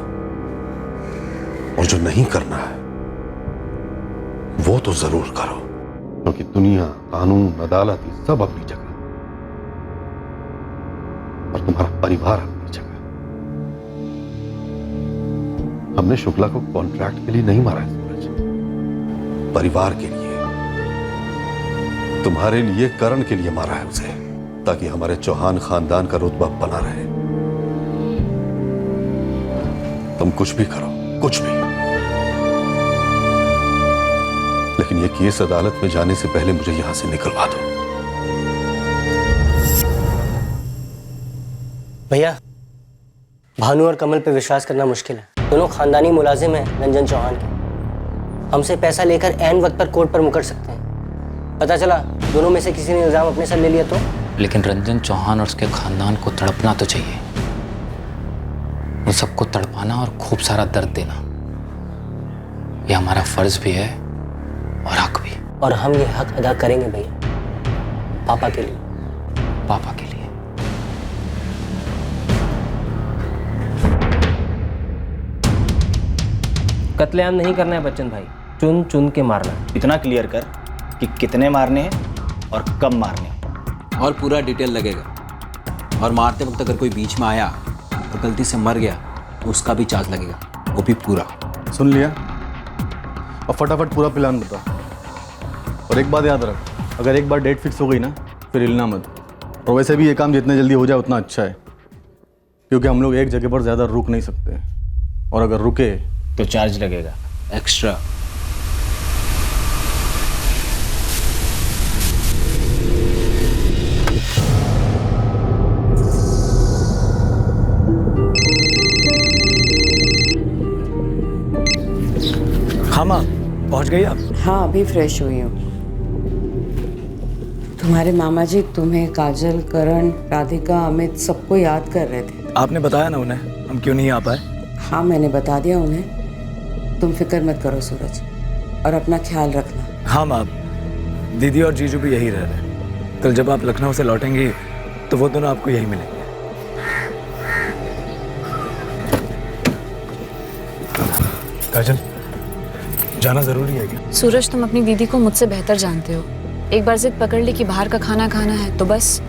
और जो नहीं करना है वो तो जरूर करो, क्योंकि दुनिया, कानून, अदालत ये सब अपनी जगह और तुम्हारा परिवार अपनी जगह। हमने शुक्ला को कॉन्ट्रैक्ट के लिए नहीं मारा है सूरज, परिवार के लिए, तुम्हारे लिए, करण के लिए मारा है उसे, ताकि हमारे चौहान खानदान का रुतबा बना रहे। तुम कुछ भी करो, कुछ भी, लेकिन ये केस अदालत में जाने से पहले मुझे यहां से निकलवा दो। भैया, भानु और कमल पे विश्वास करना मुश्किल है। दोनों खानदानी मुलाजिम हैं रंजन चौहान के। हमसे पैसा लेकर ऐन वक्त पर कोर्ट पर मुकर सकते हैं। पता चला दोनों में से किसी ने इल्जाम अपने सर ले लिया तो? लेकिन रंजन चौहान और उसके खानदान को तड़पना तो चाहिए। उन सबको तड़पाना और खूब सारा दर्द देना, ये हमारा फर्ज भी है और हक भी। और हम ये हक अदा करेंगे भैया, पापा के लिए। पापा के लिए। कत्लेआम नहीं करना है बच्चन भाई, चुन चुन के मारना। इतना क्लियर कर कि कितने मारने हैं और कब मारने हैं। और पूरा डिटेल लगेगा, और मारते वक्त अगर कोई बीच में आया और गलती से मर गया तो उसका भी चार्ज लगेगा, वो भी पूरा। सुन लिया? और फटाफट पूरा प्लान बता। और एक बात याद रख, अगर एक बार डेट फिक्स हो गई ना फिर हिलना मत। और वैसे भी ये काम जितने जल्दी हो जाए उतना अच्छा है, क्योंकि हम लोग एक जगह पर ज़्यादा रुक नहीं सकते, और अगर रुके तो चार्ज लगेगा एक्स्ट्रा। हाँ माँ, पहुँच गई आप? हाँ, अभी फ्रेश हुई हूँ। तुम्हारे मामा जी तुम्हें, काजल, करण, राधिका, अमित सबको याद कर रहे थे। आपने बताया ना उन्हें हम क्यों नहीं आ पाए? हाँ, मैंने बता दिया उन्हें। तुम फिक्र मत करो सूरज, और अपना ख्याल रखना। हाँ माँ, दीदी और जीजू भी यही रह रहे हैं। कल जब आप लखनऊ से लौटेंगी तो वो दोनों आपको यही मिलेंगे। काजल, जाना जरूरी है क्या? सूरज, तुम अपनी दीदी को मुझसे बेहतर जानते हो। एक बार जिद पकड़ ली कि बाहर का खाना खाना है तो बस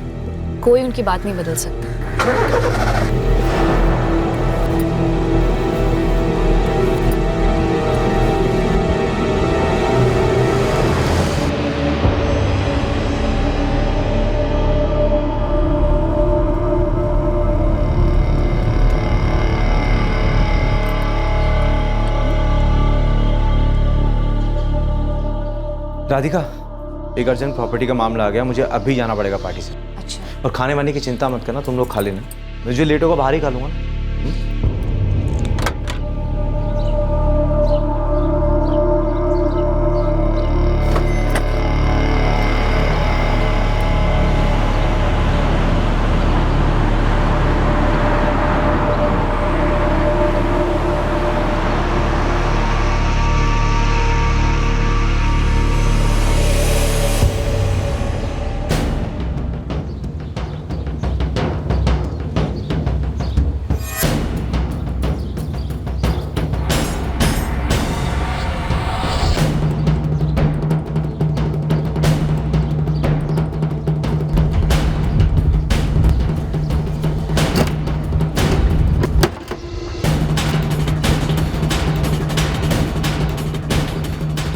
कोई उनकी बात नहीं बदल सकता। राधिका, एक अर्जेंट प्रॉपर्टी का मामला आ गया, मुझे अभी जाना पड़ेगा पार्टी से। अच्छा। और खाने वाने की चिंता मत करना, तुम लोग खा लेना, मुझे लेट होगा बाहर ही खा लूंगा ना।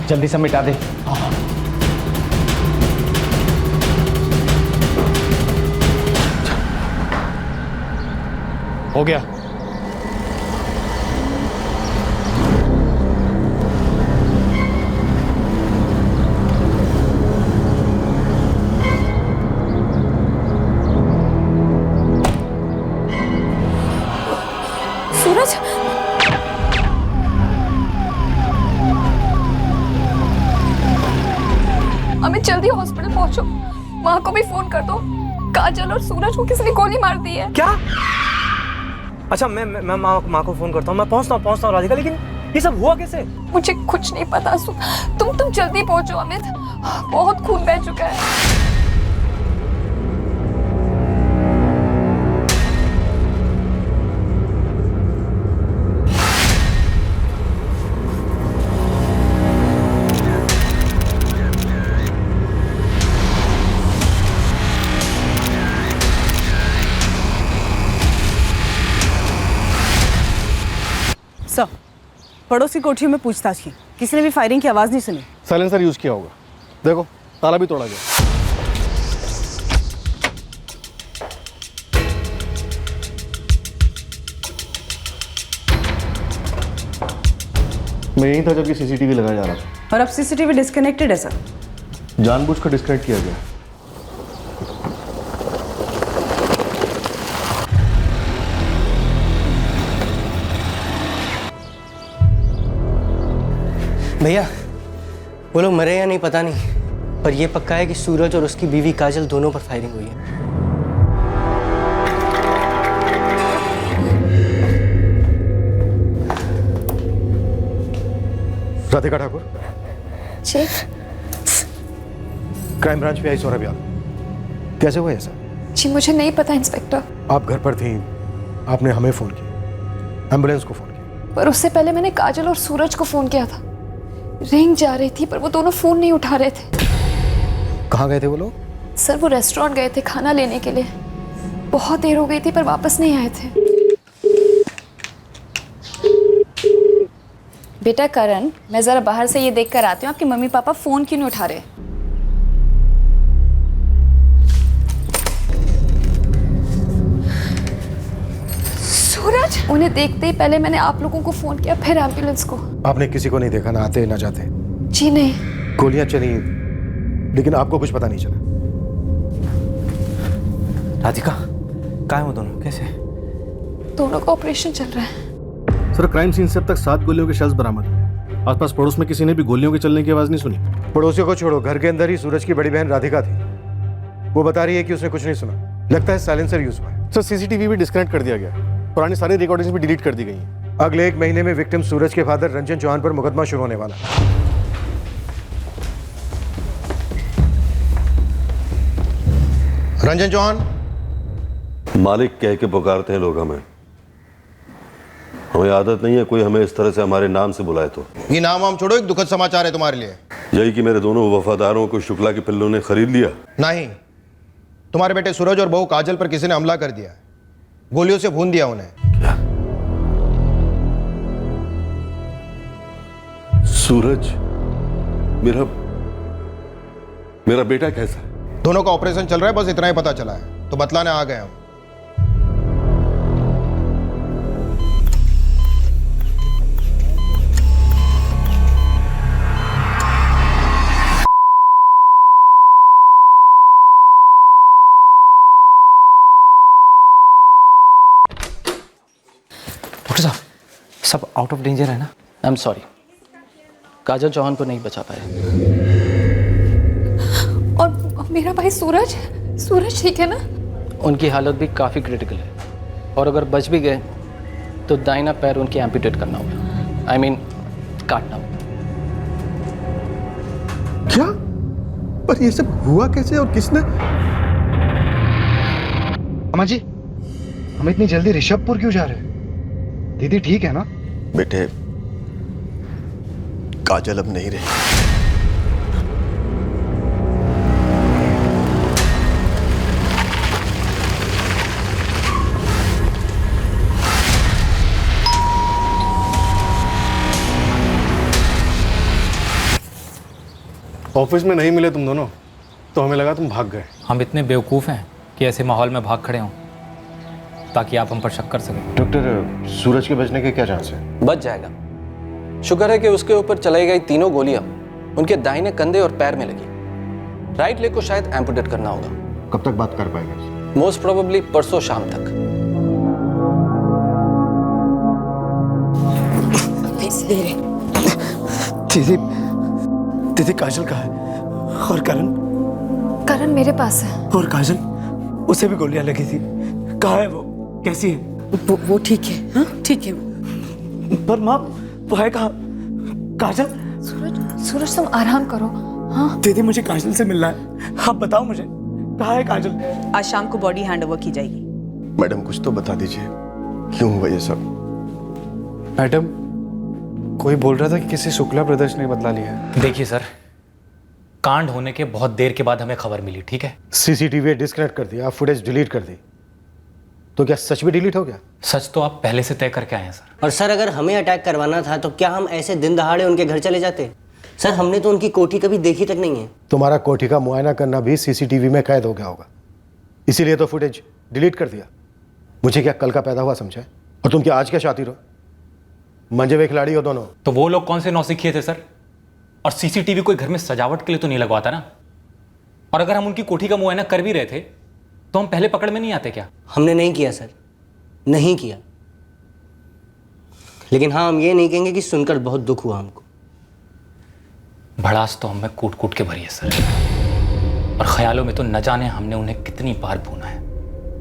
जल्दी से मिटा दे। हो गया। सूरज, अमित जल्दी हॉस्पिटल पहुंचो, माँ को भी फोन कर दो। काजल और सूरज को किसी ने गोली मार दी है। क्या? अच्छा, मैं माँ को फोन करता हूँ। मैं पहुँचता हूँ राधिका, लेकिन ये सब हुआ कैसे? मुझे कुछ नहीं पता। तुम जल्दी पहुंचो अमित, बहुत खून बह चुका है। सर, पड़ोसी कोठरी में पूछताछ की, किसी ने भी फायरिंग की आवाज नहीं सुनी। साइलेंसर यूज किया होगा। देखो ताला भी तोड़ा गया। मैं यहीं था जब ये सीसीटीवी लगाया जा रहा था। और अब सीसीटीवी डिस्कनेक्टेड है सर। जानबूझकर डिस्कनेक्ट किया गया। भैया वो लोग मरे या नहीं पता नहीं, पर यह पक्का है कि सूरज और उसकी बीवी काजल दोनों पर फायरिंग हुई है। राधिका ठाकुर। जी। क्राइम ब्रांच पे आई सोरा ब्याल। कैसे हुआ ऐसा? जी मुझे नहीं पता इंस्पेक्टर। आप घर पर थी, आपने हमें फोन किया, एम्बुलेंस को फोन किया। पर उससे पहले मैंने काजल और सूरज को फोन किया था। रिंग जा रही थी पर वो दोनों फोन नहीं उठा रहे थे। कहाँ गए थे वो लोग? सर वो रेस्टोरेंट गए थे खाना लेने के लिए। बहुत देर हो गई थी पर वापस नहीं आए थे। बेटा करण, मैं जरा बाहर से ये देख कर आती हूँ आपके मम्मी पापा फोन क्यों नहीं उठा रहे। सूरज, उन्हें देखते ही पहले मैंने आप लोगों को फोन किया, फिर एम्बुलेंस को। आपने किसी को नहीं देखा, ना आते ना जाते? जी नहीं। गोलियां चली लेकिन आपको कुछ पता नहीं चला? राधिका, कहाँ है वो दोनों? कैसे? दोनों का ऑपरेशन चल रहा है। सर क्राइम सीन से अब तक 7 गोलियों के शेल्स बरामद हैं। आसपास पड़ोस में किसी ने भी गोलियों के चलने की आवाज नहीं सुनी। पड़ोसियों को छोड़ो, घर के अंदर ही सूरज की बड़ी बहन राधिका थी। वो बता रही है कि उसने कुछ नहीं सुना। लगता है साइलेंसर यूज हुआ है। सर सीसीटीवी भी डिस्कनेक्ट कर दिया गया। पुरानी सारी रिकॉर्डिंग्स भी डिलीट कर दी गई हैं। अगले 1 महीने में विक्टिम सूरज के फादर रंजन चौहान पर मुकदमा शुरू होने वाला है। रंजन चौहान। मालिक कह के पुकारते हैं लोग हमें आदत नहीं है कोई हमें इस तरह से हमारे नाम से बुलाए। तो ये नाम वाम छोड़ो, एक दुखद समाचार है तुम्हारे लिए। यही कि मेरे दोनों वफादारों को शुक्ला के पिल्लों ने खरीद लिया। नहीं, तुम्हारे बेटे सूरज और बहू काजल पर किसी ने हमला कर दिया, गोलियों से भून दिया उन्हें। क्या? सूरज मेरा बेटा कैसा है? दोनों का ऑपरेशन चल रहा है, बस इतना ही पता चला है, तो बतलाने आ गए हम। डॉक्टर साहब, सब आउट ऑफ डेंजर है ना? आई एम सॉरी, काजल चौहान को नहीं बचा पाए। और मेरा भाई सूरज, सूरज ठीक है ना? उनकी हालत भी काफ़ी क्रिटिकल है, और अगर बच भी गए तो दाहिना पैर उनकी एम्पुटेट करना होगा। आई मीन काटना होगा। क्या? पर ये सब हुआ कैसे और किसने? अम्मा जी, हम इतनी जल्दी ऋषभपुर क्यों जा रहे हैं? दीदी ठीक है ना? बेटे काजल अब नहीं रही। ऑफिस में नहीं मिले तुम दोनों तो हमें लगा तुम भाग गए। हम इतने बेवकूफ़ हैं कि ऐसे माहौल में भाग खड़े हों ताकि आप हम पर शक कर सकें। डॉक्टर, सूरज के बचने के क्या चांस है? बच जाएगा। शुक्र है कि उसके ऊपर चलाई गई तीनों गोलियां उनके दाहिने कंधे और पैर में लगी। राइट लेग को शायद एम्पुटेट करना होगा। कब तक बात कर पाएगा? मोस्ट प्रोबेबली परसों शाम तक। दीदी, दीदी काजल कहाँ है? और करण? करण मेरे पास है। और काजल? उसे भी गोलियां लगी थी, कहाँ है वो? कैसी है? वो ठीक है। हाँ ठीक है वो। पर माँ, वो है कहाँ? काजल? सूरज तुम आराम करो। हाँ दीदी मुझे काजल से मिलना है, आप बताओ मुझे कहाँ है काजल? आज शाम को बॉडी हैंड ओवर की जाएगी। मैडम कुछ तो बता दीजिए, क्यों हुआ ये सब? मैडम, कोई बोल रहा था कि किसी शुक्ला ब्रदर्स ने बदला लिया है। देखिए सर, कांड होने के बहुत देर के बाद हमें खबर मिली, ठीक है? सीसीटीवी डिस्कनेक्ट कर दिया, फुटेज डिलीट कर दी, तो क्या सच में डिलीट हो गया? सच तो आप पहले से तय करके आए हैं सर। और सर अगर हमें अटैक करवाना था तो क्या हम ऐसे दिन दहाड़े उनके घर चले जाते? सर हमने तो उनकी कोठी कभी देखी तक नहीं है। तुम्हारा कोठी का मुआयना करना भी सीसीटीवी में कैद हो गया होगा, इसीलिए तो फुटेज डिलीट कर दिया। मुझे क्या कल का पैदा हुआ समझा है? और तुम क्या आज क्या शातिर हो? मंजे हुए खिलाड़ी हो दोनों। तो वो लोग कौन से नौसिखिए थे सर? और सीसीटीवी कोई घर में सजावट के लिए तो नहीं लगवाता ना? और अगर हम उनकी कोठी का मुआयना कर भी रहे थे तो हम पहले पकड़ में नहीं आते क्या? हमने नहीं किया सर, नहीं किया। लेकिन हाँ, हम ये नहीं कहेंगे कि सुनकर बहुत दुख हुआ हमको। भड़ास तो हमें कूट कूट के भरी है सर, और ख्यालों में तो न जाने हमने उन्हें कितनी बार भूना है,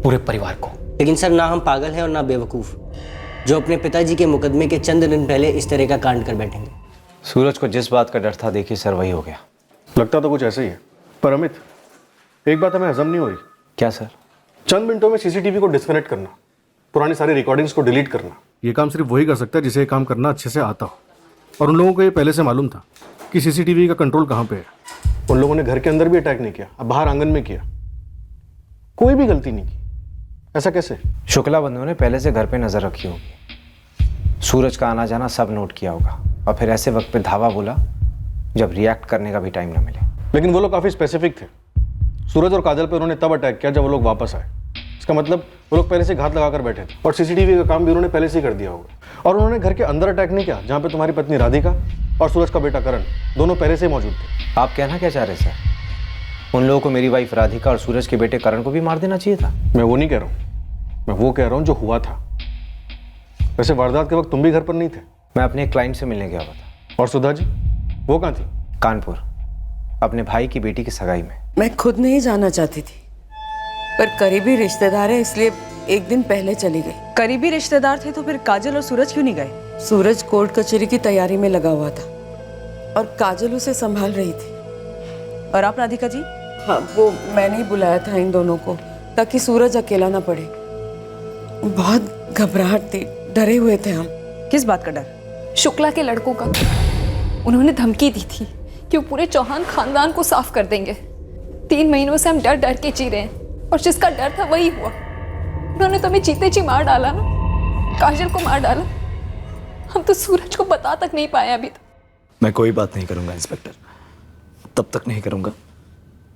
पूरे परिवार को। लेकिन सर ना हम पागल हैं और ना बेवकूफ जो अपने पिताजी के मुकदमे के चंद दिन पहले इस तरह का कांड कर बैठेंगे। सूरज को जिस बात का डर था, देखिए सर वही हो गया। लगता तो कुछ ऐसा ही है, पर अमित एक बात हमें हजम नहीं हो रही। क्या सर? चंद मिनटों में सीसीटीवी को डिस्कनेक्ट करना, पुरानी सारी रिकॉर्डिंग्स को डिलीट करना, ये काम सिर्फ वही कर सकता है जिसे ये काम करना अच्छे से आता हो। और उन लोगों को ये पहले से मालूम था कि सीसीटीवी का कंट्रोल कहाँ पे है। उन लोगों ने घर के अंदर भी अटैक नहीं किया, अब बाहर आंगन में किया, कोई भी गलती नहीं की। ऐसा कैसे? शुक्ला बंधुओं ने पहले से घर पे नजर रखी होगी, सूरज का आना जाना सब नोट किया होगा, और फिर ऐसे वक्त पे धावा बोला जब रिएक्ट करने का भी टाइम ना मिले। लेकिन वो लोग काफी स्पेसिफिक थे। सूरज और काजल पे उन्होंने तब अटैक किया जब वो लोग वापस आए। इसका मतलब वो लोग पहले से घात लगाकर बैठे थे, और सीसीटीवी का काम भी उन्होंने पहले से ही कर दिया होगा। और उन्होंने घर के अंदर अटैक नहीं किया जहाँ पे तुम्हारी पत्नी राधिका और सूरज का बेटा करण दोनों पहले से ही मौजूद थे। आप कहना क्या चाह रहे सर? उन लोगों को मेरी वाइफ राधिका और सूरज के बेटे करण को भी मार देना चाहिए था? मैं वो नहीं कह रहा हूँ, मैं वो कह रहा हूँ जो हुआ था। वैसे वारदात के वक्त तुम भी घर पर नहीं थे। मैं अपने क्लाइंट से मिलने गया हुआ था। और सुधा जी वो कहाँ थी? कानपुर, अपने भाई की बेटी की सगाई में। मैं खुद नहीं जाना चाहती थी, पर करीबी रिश्तेदार है इसलिए एक दिन पहले चली गई। करीबी रिश्तेदार थे तो फिर काजल और सूरज क्यों नहीं गए? सूरज कोर्ट कचहरी की तैयारी में लगा हुआ था और काजल उसे संभाल रही थी। और आप राधिका जी? हाँ, वो मैंने ही बुलाया था इन दोनों को ताकि सूरज अकेला ना पड़े। बहुत घबराहट थी, डरे हुए थे हम। किस बात का डर? शुक्ला के लड़कों का। उन्होंने धमकी दी थी कि वो पूरे चौहान खानदान को साफ कर देंगे। 3 महीनों से हम डर डर के जी रहे हैं, और जिसका डर था वही हुआ। उन्होंने तो हमें जीते जी मार डाला ना, काजल को मार डाला। हम तो सूरज को बता तक नहीं पाए अभी तक। मैं कोई बात नहीं करूंगा इंस्पेक्टर, तब तक नहीं करूंगा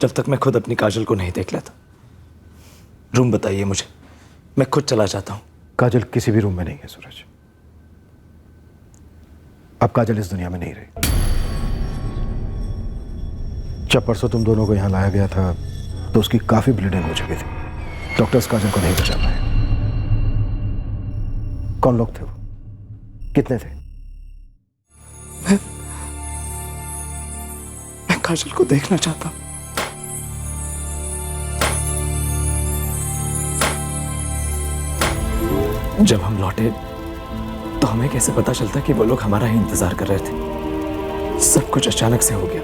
जब तक मैं खुद अपनी काजल को नहीं देख लेता। रूम बताइए मुझे, मैं खुद चला जाता हूं। काजल किसी भी रूम में नहीं है सूरज। अब काजल इस दुनिया में नहीं रही। जब परसों तुम दोनों को यहां लाया गया था तो उसकी काफी ब्लीडिंग हो चुकी थी। डॉक्टर्स काजल को नहीं बचा पाए। कौन लोग थे वो? कितने थे? मैं काजल को देखना चाहता हूं। जब हम लौटे तो हमें कैसे पता चलता कि वो लोग हमारा ही इंतजार कर रहे थे? सब कुछ अचानक से हो गया।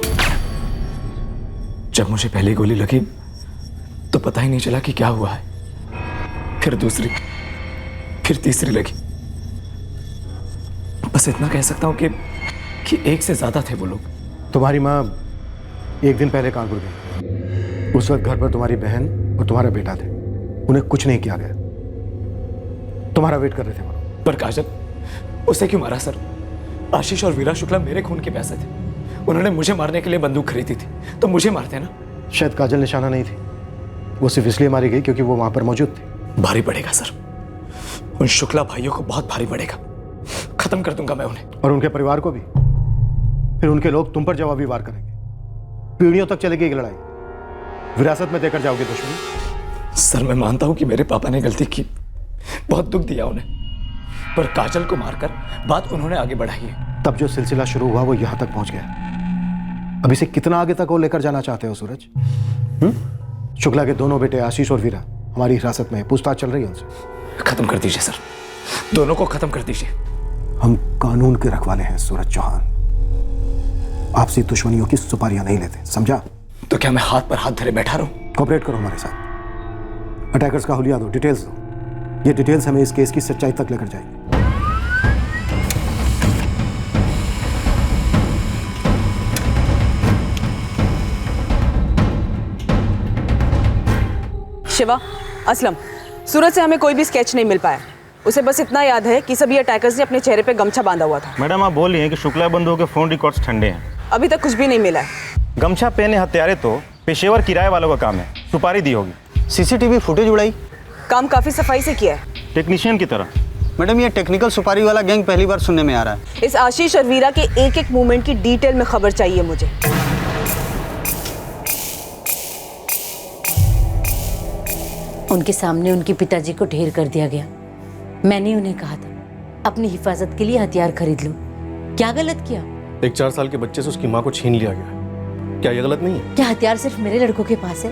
जब मुझे पहली गोली लगी तो पता ही नहीं चला कि क्या हुआ है। फिर दूसरी, फिर तीसरी लगी। बस इतना कह सकता हूं कि एक से ज्यादा थे वो लोग। तुम्हारी माँ एक दिन पहले कानपुर गई। उस वक्त घर पर तुम्हारी बहन और तुम्हारा बेटा थे। उन्हें कुछ नहीं किया गया, तुम्हारा वेट कर रहे थे वो। पर काजल, उसे क्यों मारा सर? आशीष और वीरा शुक्ला मेरे खून के पैसे थे। उन्होंने मुझे मारने के लिए बंदूक खरीदी थी, तो मुझे मारते ना। शायद काजल निशाना नहीं थी, वो सिर्फ इसलिए मारी गई क्योंकि वो वहां पर मौजूद थी। भारी पड़ेगा सर, उन शुक्ला भाइयों को बहुत भारी पड़ेगा। खत्म कर दूंगा मैं उन्हें, और उनके परिवार को भी। फिर उनके लोग तुम पर जवाबी वार करेंगे। पीढ़ियों तक चलेगी एक लड़ाई, विरासत में देकर जाओगे दुश्मनी। सर मैं मानता हूं कि मेरे पापा ने गलती की, बहुत दुख दिया उन्हें, पर काजल को मारकर बात उन्होंने आगे बढ़ाई है। तब जो सिलसिला शुरू हुआ वो यहां तक पहुंच गया। अब इसे कितना आगे तक वो लेकर जाना चाहते हो सूरज? शुक्ला के दोनों बेटे आशीष और वीरा हमारी हिरासत में, पूछताछ चल रही है उनसे। खत्म कर दीजिए सर, दोनों को खत्म कर दीजिए। हम कानून के रखवाले हैं सूरज चौहान, आपसी दुश्मनियों की सुपारियां नहीं लेते, समझा? तो क्या मैं हाथ पर हाथ धरे बैठा रहूं? कोऑपरेट करो हमारे साथ। अटैकर्स का हुलिया दो, डिटेल्स दो। ये डिटेल्स हमें इस केस की सच्चाई तक लेकर जाएगी। शिवा, असलम, सूरज से हमें कोई भी स्केच नहीं मिल पाया। उसे बस इतना याद है कि सभी अटैकर्स ने अपने चेहरे पे गमछा बांधा हुआ था। मैडम, आप बोल रही हैं कि शुक्ला बंधुओं के फोन रिकॉर्ड्स ठंडे हैं? अभी तक कुछ भी नहीं मिला है। गमछा पहने हत्यारे तो पेशेवर किराए वालों का काम है, सुपारी दी होगी। सीसीटीवी फुटेज उड़ाई, काम काफी सफाई से किया है, टेक्नीशियन की तरह। मैडम, ये टेक्निकल सुपारी वाला गैंग पहली बार सुनने में आ रहा है। इस आशीष और वीरा के एक एक मूवमेंट की डिटेल में खबर चाहिए मुझे। उनके सामने उनके पिताजी को ढेर कर दिया गया। मैंने उन्हें कहा था अपनी हिफाजत के लिए हथियार खरीद लो। क्या गलत किया? एक 4 साल के बच्चे से उसकी माँ को छीन लिया गया, क्या ये गलत नहीं है? क्या हथियार सिर्फ मेरे लड़कों के पास है?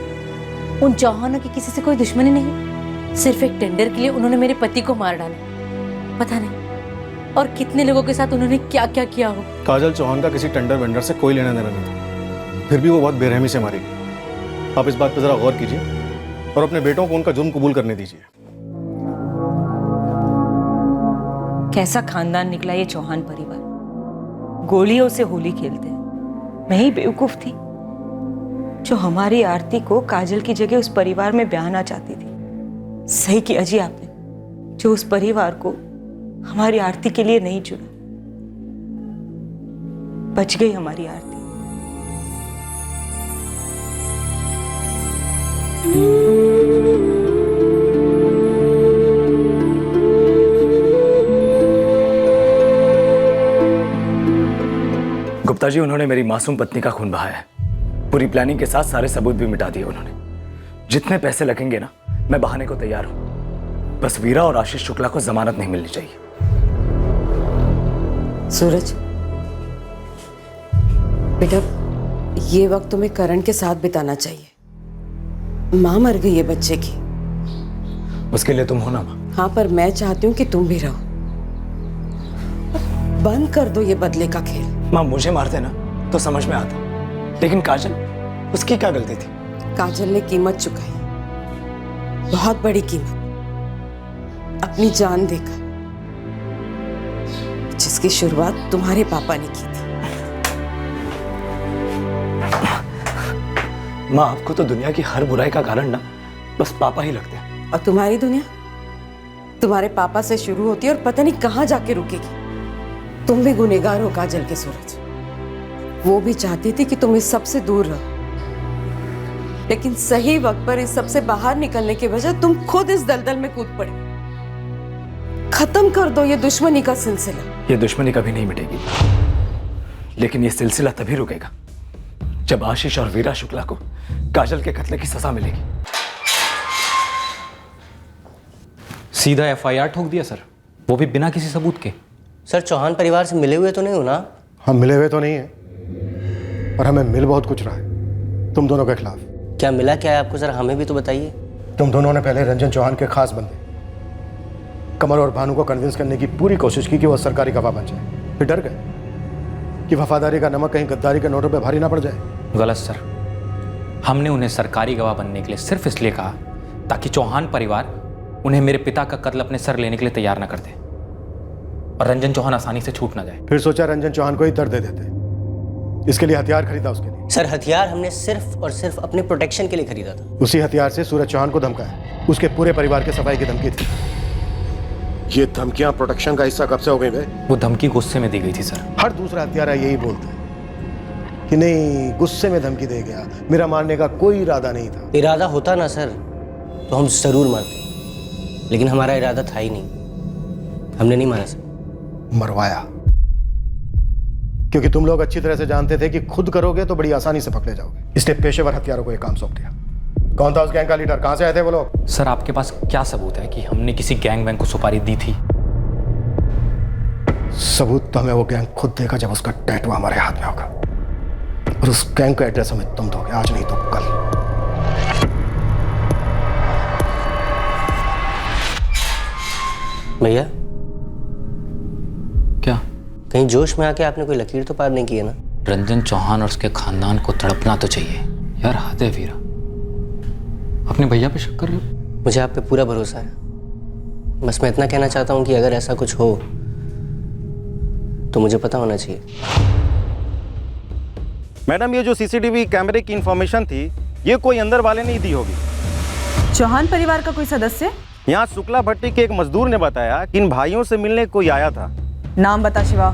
उन चौहानों की किसी से कोई दुश्मनी नहीं? सिर्फ एक टेंडर के लिए उन्होंने मेरे पति को मार डाला। पता नहीं और कितने लोगों के साथ उन्होंने क्या क्या किया हो। काजल चौहान का किसी टेंडर वेंडर से कोई लेना देना नहीं था, फिर भी वो बहुत बेरहमी से मारी गई। आप इस बात पर जरा गौर कीजिए और अपने बेटों को उनका जुर्म कबूल करने दीजिए। कैसा खानदान निकला ये चौहान परिवार, गोलियों से होली खेलते हैं। मैं ही बेवकूफ थी जो हमारी आरती को काजल की जगह उस परिवार में ब्याहना चाहती थी। सही किया जी आपने, जो उस परिवार को हमारी आरती के लिए नहीं चुना। बच गई हमारी आरती। गुप्ता जी, उन्होंने मेरी मासूम पत्नी का खून बहाया है। पूरी प्लानिंग के साथ सारे सबूत भी मिटा दिए उन्होंने। जितने पैसे लगेंगे ना, मैं बहाने को तैयार हूं। बस वीरा और आशीष शुक्ला को जमानत नहीं मिलनी चाहिए। सूरज बेटा, ये वक्त तुम्हें करण के साथ बिताना चाहिए। माँ मर गई है बच्चे की। उसके लिए तुम हो ना माँ? हाँ, पर मैं चाहती हूँ कि तुम भी रहो। बंद कर दो ये बदले का खेल। माँ, मुझे मार देना तो समझ में आता, लेकिन काजल, उसकी क्या गलती थी? काजल ने कीमत चुकाई, बहुत बड़ी कीमत, अपनी जान देकर, जिसकी शुरुआत तुम्हारे पापा ने की थी। माँ, आपको तो दुनिया की हर बुराई का कारण ना बस पापा ही लगते हैं। और तुम्हारी दुनिया तुम्हारे पापा से शुरू होती है और पता नहीं कहां जाके रुकेगी। तुम भी गुनहगार हो काजल के सूरज। वो भी चाहती थी कि तुम इस सब से दूर रहो, लेकिन सही वक्त पर इस सब से बाहर निकलने के बजाय तुम खुद इस दलदल में कूद पड़े। खत्म कर दो ये दुश्मनी का सिलसिला। ये दुश्मनी कभी नहीं मिटेगी, लेकिन ये सिलसिला तभी रुकेगा जब आशीष और वीरा शुक्ला को काजल के कत्ले की सजा मिलेगी। सीधा एफआईआर ठोक दिया सर, वो भी बिना किसी सबूत के। सर, चौहान परिवार से मिले हुए तो नहीं हो ना? हम मिले हुए तो नहीं है, पर हमें मिल बहुत कुछ रहा है तुम दोनों के खिलाफ। क्या मिला क्या है आपको, जरा हमें भी तो बताइए। तुम दोनों ने पहले रंजन चौहान के खास बंदे कमल और भानु को कन्विंस करने की पूरी कोशिश की कि वो सरकारी गवाह बन जाए। फिर डर गए कि वफादारी का नमक कहीं गद्दारी के नोटों पे भारी ना पड़ जाए। गलत सर, हमने उन्हें सरकारी गवाह बनने के लिए सिर्फ इसलिए कहा ताकि चौहान परिवार उन्हें मेरे पिता का कत्ल अपने सर लेने के लिए तैयार ना कर दे और रंजन चौहान आसानी से छूट ना जाए। फिर सोचा रंजन चौहान को ही दर्द दे देते, इसके लिए हथियार खरीदा उसके लिए। सर, हथियार हमने सिर्फ और सिर्फ अपने प्रोटेक्शन के लिए खरीदा था। उसी हथियार से सूरज चौहान को धमकाया, उसके पूरे परिवार के सफाई की धमकी थी। ये धमकियां प्रोटेक्शन का हिस्सा कब से हो गई बे? वो धमकी गुस्से में दी गई थी सर। हर दूसरा हत्यारा यही बोलता है कि नहीं, गुस्से में धमकी दे गया, मेरा मारने का कोई इरादा नहीं था। इरादा होता ना सर तो हम जरूर मारते, लेकिन हमारा इरादा था ही नहीं, हमने नहीं मारा सर। मरवाया, क्योंकि तुम लोग अच्छी तरह से जानते थे कि खुद करोगे तो बड़ी आसानी से पकड़े जाओगे, इसलिए पेशेवर हत्यारों को एक काम सौंप दिया। कौन था उस गैंग का लीडर? कहां से आए थे वो लोग? सर, आपके पास क्या सबूत है कि हमने किसी गैंग वैंग को सुपारी दी थी? सबूत तो हमें वो गैंग खुद देगा जब उसका टैटू हमारे हाथ में होगा, और उस गैंग का एड्रेस हमें तुम दोगे, आज नहीं तो कल। भैया, कहीं जोश में आके आपने कोई लकीर तो पार नहीं की है ना? रंजन चौहान और उसके खानदान को तड़पना तो चाहिए यार। हद है वीरा, अपने भैया पे शक कर रहे हो? मुझे आप पे पूरा भरोसा है। बस मैं इतना कहना चाहता हूँ कि अगर ऐसा कुछ हो तो मुझे पता होना चाहिए। मैडम, ये जो सीसीटीवी कैमरे की इंफॉर्मेशन थी, ये कोई अंदर वाले ने ही दी होगी। चौहान परिवार का कोई सदस्य? यहाँ शुक्ला भट्टी के एक मजदूर ने बताया कि इन भाइयों से मिलने कोई आया था। नाम बता शिवा।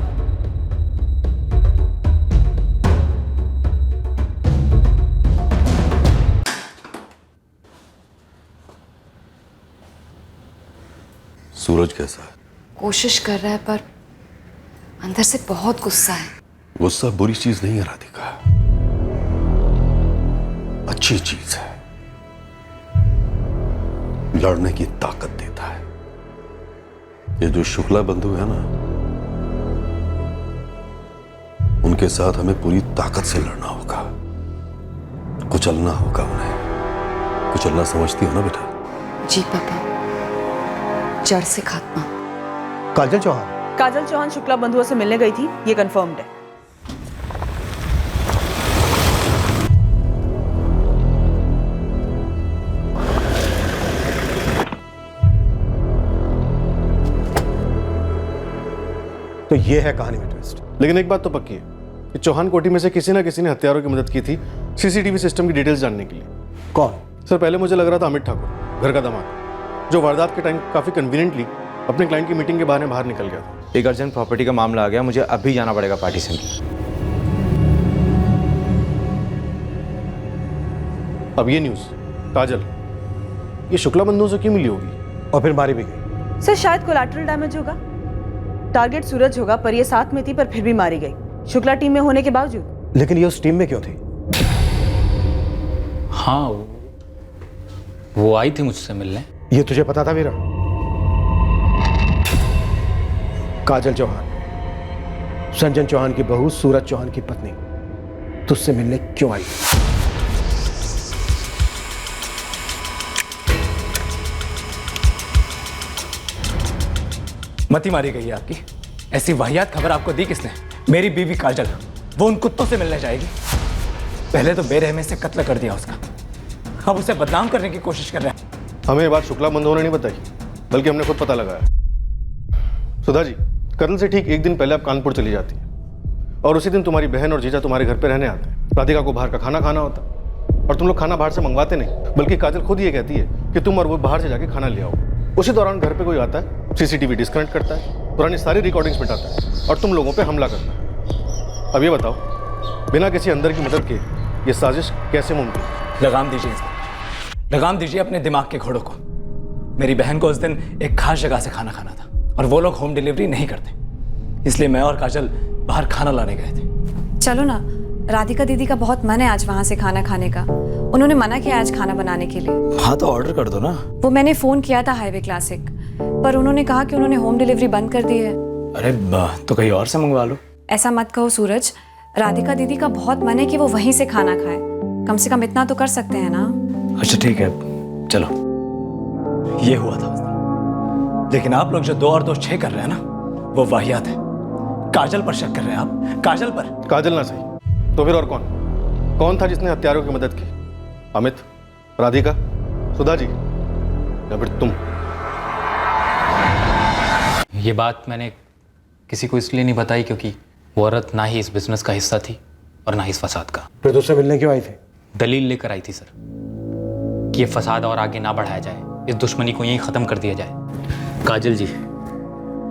सूरज कैसा है? कोशिश कर रहा है पर अंदर से बहुत गुस्सा है। गुस्सा बुरी चीज नहीं है राधिका, अच्छी चीज है। लड़ने की ताकत देता है। ये जो शुक्ला बंधु है ना, उनके साथ हमें पूरी ताकत से लड़ना होगा, कुचलना होगा उन्हें। कुचलना समझती हो ना बेटा? जी पापा, जड़ से खात्मा। काजल चौहान? काजल चौहान शुक्ला बंधुओं से मिलने गई थी, ये कंफर्म्ड है। तो ये है कहानी में ट्विस्ट। लेकिन एक बात तो पक्की है कि चौहान कोठी में से किसी ना किसी ने हत्यारों की मदद की थी सीसीटीवी सिस्टम की डिटेल्स जानने के लिए। कौन? सर, पहले मुझे लग रहा था अमित ठाकुर, घर का दामाद, जो वारदात के टाइम काफी कन्वीनियंटली अपने क्लाइंट की मीटिंग के बहाने बाहर निकल गया था। एक अर्जेंट प्रॉपर्टी का मामला आ गया, मुझे अभी जाना पड़ेगा पार्टी सेंटर। अब ये न्यूज, काजल ये शुक्ला बंधुओं से क्यों मिली होगी और फिर मारी भी गई? सर शायद कोलैटरल डैमेज होगा। टारगेट सूरज होगा पर ये साथ में थी, पर फिर भी मारी गई शुक्ला टीम में होने के बावजूद। लेकिन ये उस टीम में क्यों थी? हाँ, वो आई थी मुझसे मिलने। ये तुझे पता था वीरा? काजल चौहान, संजन चौहान की बहू, सूरज चौहान की पत्नी, तुझसे मिलने क्यों आई? मती मारी गई है आपकी। ऐसी वाहियात खबर आपको दी किसने? मेरी बीवी काजल, वो उन कुत्तों से मिलने जाएगी। पहले तो बेरहमी से कत्ल कर दिया उसका, अब उसे बदनाम करने की कोशिश कर रहे हैं। हमें ये बात शुक्ला बंधुओं ने नहीं बताई, बल्कि हमने खुद पता लगाया। सुधा जी, कत्ल से ठीक एक दिन पहले आप कानपुर चली जाती है और उसी दिन तुम्हारी बहन और जीजा तुम्हारे घर पे रहने आते हैं। राधिका को बाहर का खाना खाना होता और तुम लोग खाना बाहर से मंगवाते नहीं, बल्कि काजल खुद ये कहती है कि तुम और वो बाहर से जाके खाना ले आओ। उसी दौरान घर पे कोई आता है, सीसीटीवी डिस्कनेक्ट करता है, पुरानी सारी रिकॉर्डिंग्स मिटाता है और तुम लोगों पे हमला करता है। अब ये बताओ, बिना किसी अंदर की मदद के ये साजिश कैसे मुमकिन? लगाम दीजिए इंस्पेक्टर, लगाम दीजिए अपने दिमाग के घोड़ों को। मेरी बहन को उस दिन एक खास जगह से खाना खाना था और वो लोग होम डिलीवरी नहीं करते, इसलिए मैं और काजल बाहर खाना लाने गए थे। चलो ना, राधिका दीदी का बहुत मन है आज वहाँ से खाना खाने का। उन्होंने मना किया आज खाना बनाने के लिए। हाँ तो ऑर्डर कर दो ना। वो मैंने फोन किया था हाईवे क्लासिक, पर उन्होंने कहा कि उन्होंने होम डिलीवरी बंद कर दी है। अरे तो कहीं और से मंगवा लो। ऐसा मत कहो सूरज, राधिका दीदी का बहुत मन है कि वो वहीं से खाना खाए। कम से कम इतना तो कर सकते हैं ना। अच्छा ठीक है, चलो। ये हुआ था उस दिन, लेकिन आप लोग जो 2 और 2 6 कर रहे हैं ना, वो वाहियात है। काजल पर शक कर रहे हैं आप? काजल पर? काजल ना सही तो फिर और कौन? कौन था जिसने हत्यारों की मदद की? अमित, राधिका, सुधा जी या फिर तुम? ये बात मैंने किसी को इसलिए नहीं बताई क्योंकि वो औरत ना ही इस बिजनेस का हिस्सा थी और ना ही इस फसाद का। फिर तुझसे मिलने क्यों आई थी? दलील लेकर आई थी सर कि ये फसाद और आगे ना बढ़ाया जाए, इस दुश्मनी को यहीं खत्म कर दिया जाए। काजल जी,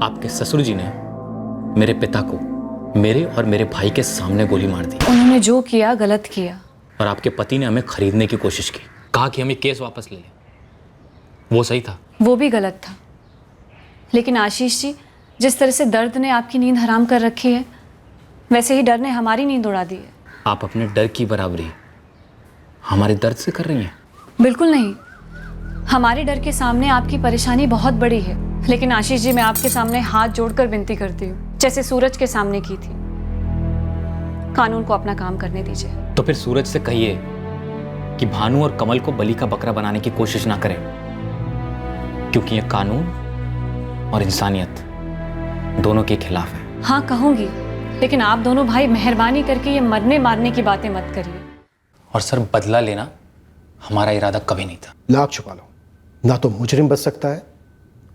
आपके ससुर जी ने मेरे पिता को मेरे और मेरे भाई के सामने गोली मार दी। उन्होंने जो किया गलत किया। और आपके पति ने हमें खरीदने की कोशिश की, कहा कि हमें केस वापस ले लें। वो सही था? वो भी गलत था। लेकिन आशीष जी, जिस तरह से दर्द ने आपकी नींद हराम कर रखी है, वैसे ही डर ने हमारी नींद उड़ा दी है। आप अपने डर की बराबरी हमारे दर्द से कर रही हैं? बिल्कुल नहीं। हमारे डर के सामने आपकी परेशानी बहुत बड़ी है। लेकिन आशीष जी, मैं आपके सामने हाथ जोड़कर विनती करती हूँ, जैसे सूरज के सामने की थी। कानून को अपना काम करने दीजिए। तो फिर सूरज से कहिए कि भानु और कमल को बलि का बकरा बनाने की कोशिश ना करें, क्योंकि ये कानून और इंसानियत दोनों के खिलाफ है। हाँ कहूँगी, लेकिन आप दोनों भाई मेहरबानी करके ये मरने मारने की बातें मत करिए। और सर, बदला लेना हमारा इरादा कभी नहीं था। लाख छुपा लो, ना तो मुजरिम बच सकता है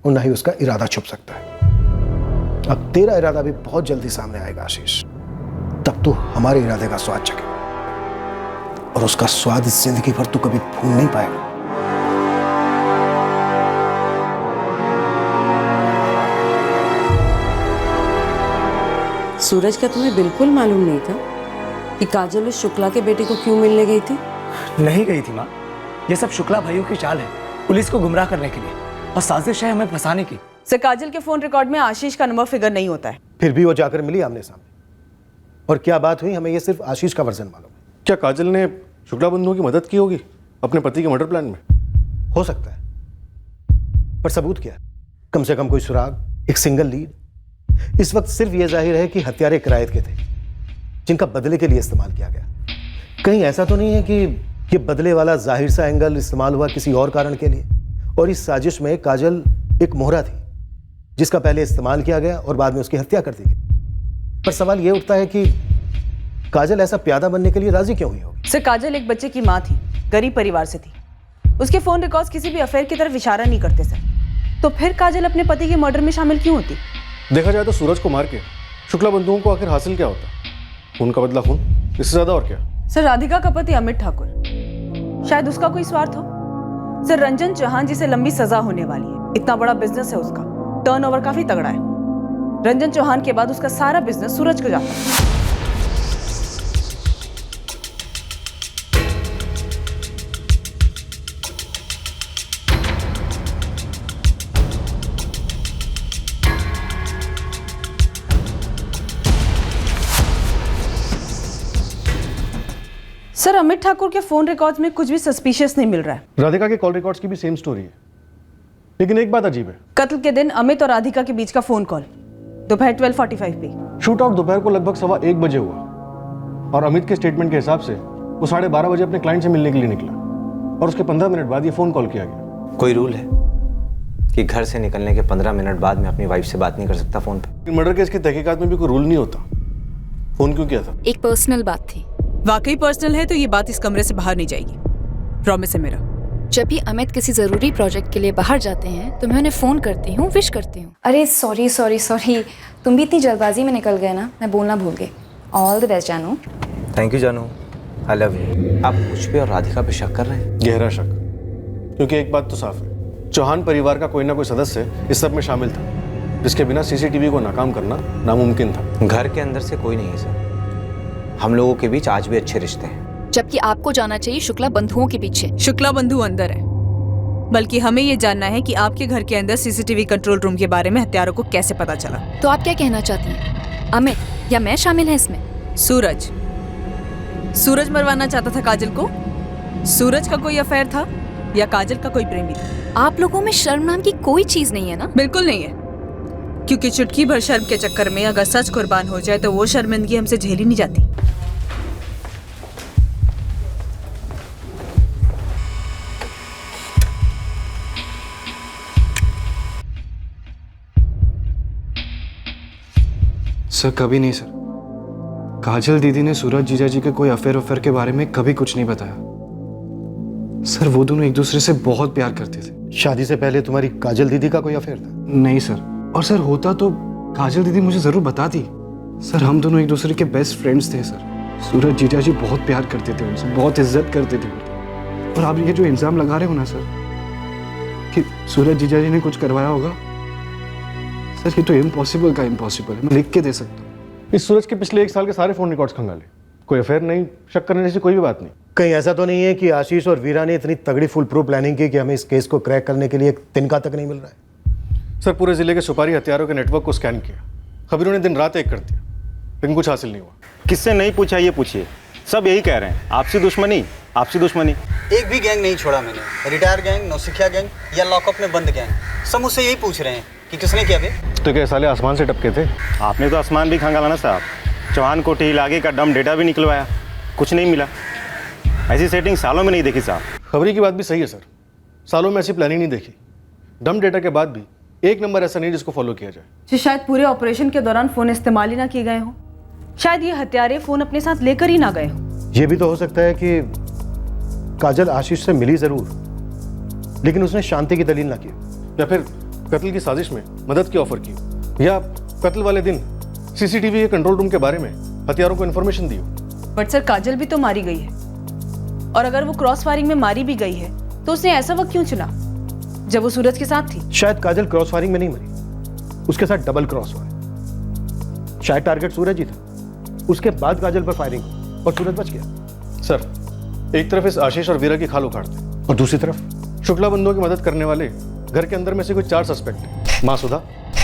और ना ही उसका इरादा छुप सकता है। अब तेरा इरादा भी बहुत जल्दी सामने आएगा आशीष, तब तू हमारे इरादे का स्वाद चखेगा और उसका स्वाद इस जिंदगी भर तू कभी भूल नहीं पाएगा। सूरज, क्या तुम्हें बिल्कुल मालूम नहीं था कि काजल उस शुक्ला के बेटे को क्यों मिलने गई थी? नहीं गई थी माँ, ये सब शुक्ला भाइयों की चाल है, पुलिस को गुमराह करने के लिए, और साजिश है हमें फंसाने की। सर, काजल के फोन रिकॉर्ड में आशीष का नंबर फिगर नहीं होता है। फिर भी वो जाकर मिली आमने सामने, और क्या बात हुई हमें ये सिर्फ आशीष का वर्जन मालूम है। क्या काजल ने शुक्ला बंधुओं की मदद की होगी अपने पति के मर्डर प्लान में? हो सकता है, पर सबूत क्या है? कम से कम कोई सुराग, एक सिंगल लीड। इस वक्त सिर्फ यह जाहिर है कि हत्यारे किरायत के थे जिनका बदले के लिए इस्तेमाल किया गया। कहीं ऐसा तो नहीं है कि ये बदले वाला जाहिर सा एंगल इस्तेमाल हुआ किसी और कारण के लिए, और इस साजिश में काजल एक मोहरा थी जिसका पहले इस्तेमाल किया गया और बाद में उसकी हत्या कर दी गई। पर सवाल यह उठता है कि काजल ऐसा प्यादा बनने के लिए राजी क्यों हुई होगी? सर, काजल एक बच्चे की माँ थी, गरीब परिवार से थी। उसके फोन रिकॉर्ड्स किसी भी अफेयर की तरफ इशारा नहीं करते सर। तो फिर काजल अपने पति के मर्डर में शामिल क्यों होती? देखा जाए तो सूरज को मार के शुक्ला बंधुओं को आखिर हासिल क्या होता? खून का बदला खून, इससे ज्यादा और क्या? सर, राधिका का पति अमित ठाकुर, शायद उसका कोई स्वार्थ हो। सर, रंजन चौहान जिसे लंबी सजा होने वाली है, इतना बड़ा बिजनेस है उसका, टर्नओवर काफी तगड़ा है। रंजन चौहान के बाद उसका सारा बिजनेस सूरज को जाता है। सर, अमित ठाकुर के फोन रिकॉर्ड्स में कुछ भी सस्पिशियस नहीं मिल रहा है। राधिका के कॉल रिकॉर्ड्स की भी सेम स्टोरी है, लेकिन एक बात अजीब है। कत्ल के दिन अमित और राधिका के बीच का फोन कॉल दोपहर 12:45 पे। शूट आउट दोपहर को लगभग 1:15 बजे हुआ, और अमित के स्टेटमेंट के हिसाब से वो 12:30 बजे अपने क्लाइंट से मिलने के लिए निकला, और उसके 15 मिनट बाद ये फोन कॉल किया गया। कोई रूल है कि घर से निकलने के 15 मिनट बाद मैं अपनी वाइफ से बात नहीं कर सकता फोन पे? मर्डर केस की तहकीकात में भी कोई रूल नहीं होता। फोन क्यों किया था? एक पर्सनल बात थी। वाकई पर्सनल है तो ये बात इस कमरे से बाहर नहीं जाएगी, प्रॉमिस है मेरा। जब भी अमित किसी जरूरी प्रोजेक्ट के लिए बाहर जाते हैं तो मैं उन्हें फोन करती हूँ, विश करती हूँ। अरे सॉरी सॉरी सॉरी, तुम भी इतनी जल्दबाजी में निकल गए ना, मैं बोलना भूल गई। ऑल द बेस्ट जानू। थैंक यू जानू, आई लव यू। आप मुझ पे और राधिका पे शक कर रहे हैं? गहरा शक, क्योंकि एक बात तो साफ है, चौहान परिवार का कोई ना कोई सदस्य इस सब में शामिल था, जिसके बिना सीसीटीवी को नाकाम करना नामुमकिन था। घर के अंदर से कोई नहीं है सर, हम लोगों के बीच आज भी अच्छे रिश्ते हैं। जबकि आपको जाना चाहिए शुक्ला बंधुओं के पीछे। शुक्ला बंधु अंदर है, बल्कि हमें ये जानना है कि आपके घर के अंदर सीसीटीवी कंट्रोल रूम के बारे में हत्यारों को कैसे पता चला। तो आप क्या कहना चाहती हैं, अमित या मैं शामिल है इसमें? सूरज मरवाना चाहता था काजल को? सूरज का कोई अफेयर था या काजल का कोई प्रेमी था? आप लोगों में शर्म नाम की कोई चीज नहीं है ना? बिल्कुल नहीं है, क्योंकि चुटकी भर शर्म के चक्कर में अगर सच कुर्बान हो जाए तो वो शर्मिंदगी हमसे झेली नहीं जाती। सर, कभी नहीं सर। काजल दीदी ने सूरज जीजा जी के कोई अफेयर के बारे में कभी कुछ नहीं बताया। सर, वो दोनों एक दूसरे से बहुत प्यार करते थे। शादी से पहले तुम्हारी काजल दीदी का कोई अफेयर था? नहीं सर, और सर होता तो काजल दीदी मुझे जरूर बताती। सर, हम दोनों एक दूसरे के बेस्ट फ्रेंड्स थे सर। सूरज जीजा जी बहुत प्यार करते थे उनसे, बहुत इज्जत करते थे उनकी। और आप ये जो इल्जाम लगा रहे हो ना सर कि सूरज जीजा जी ने कुछ करवाया होगा, सर ये तो इम्पॉसिबल का इम्पॉसिबल है। मैं लिख के दे सकता हूँ। इस सूरज के पिछले 1 साल के सारे फोन रिकॉर्ड्स खंगाले, कोई अफेयर नहीं, शक करने जैसी कोई भी बात नहीं। कहीं ऐसा तो नहीं है कि आशीष और वीरा ने इतनी तगड़ी फुल प्रूफ प्लानिंग की कि हमें इस केस को क्रैक करने के लिए एक तिनका तक नहीं मिल रहा है? सर, पूरे जिले के सुपारी हथियारों के नेटवर्क को स्कैन किया, खबरों ने दिन रात एक कर दिया, लेकिन कुछ हासिल नहीं हुआ। किससे नहीं पूछा ये पूछिए, सब यही कह रहे हैं, आपसी दुश्मनी आपसी दुश्मनी। एक भी गैंग नहीं छोड़ा मैंने, रिटायर गैंग, नौसिखिया गैंग या लॉकअप में बंद गैंग, सब मुझसे यही पूछ रहे हैं कि किसने किया बे। तो क्या साले आसमान से टपके थे? आपने तो आसमान भी खंगाला ना साहब, चौहान कोठी इलाके का डम डेटा भी निकलवाया, कुछ नहीं मिला। ऐसी सेटिंग सालों में नहीं देखी साहब। खबरी की बात भी सही है सर, सालों में ऐसी प्लानिंग नहीं देखी। डम डेटा के बाद भी एक नंबर ऐसा नहीं जिसको फॉलो किया जाए। जो शायद पूरे ऑपरेशन के दौरान फोन इस्तेमाल ही ना किए गए हों। शायद ये हत्यारे फोन अपने साथ लेकर ही ना गए हों। ये भी तो हो सकता है कि काजल आशीष से मिली जरूर, लेकिन उसने शांति की दलील ना की, या फिर कत्ल की साजिश में मदद की ऑफर की, या कत्ल वाले दिन सीसीटीवी के कंट्रोल रूम के बारे में हथियारों को इन्फॉर्मेशन दी हो। बट सर काजल भी तो मारी गई है, और अगर वो क्रॉस फायरिंग में मारी भी गई है तो उसने ऐसा वक्त क्यों चुना जब वो सूरज के साथ थी? शायद काजल क्रॉस फायरिंग में नहीं मरी, उसके साथ डबल क्रॉस हुआ है। शायद टारगेट सूरज ही था, उसके बाद काजल पर फायरिंग और सूरज बच गया। सर, एक तरफ इस आशीष और वीरा की खाल उखाड़ते और दूसरी तरफ शुक्ला बंधुओं की मदद करने वाले घर के अंदर में से कोई 4 सस्पेक्ट हैं। माँ सुधा,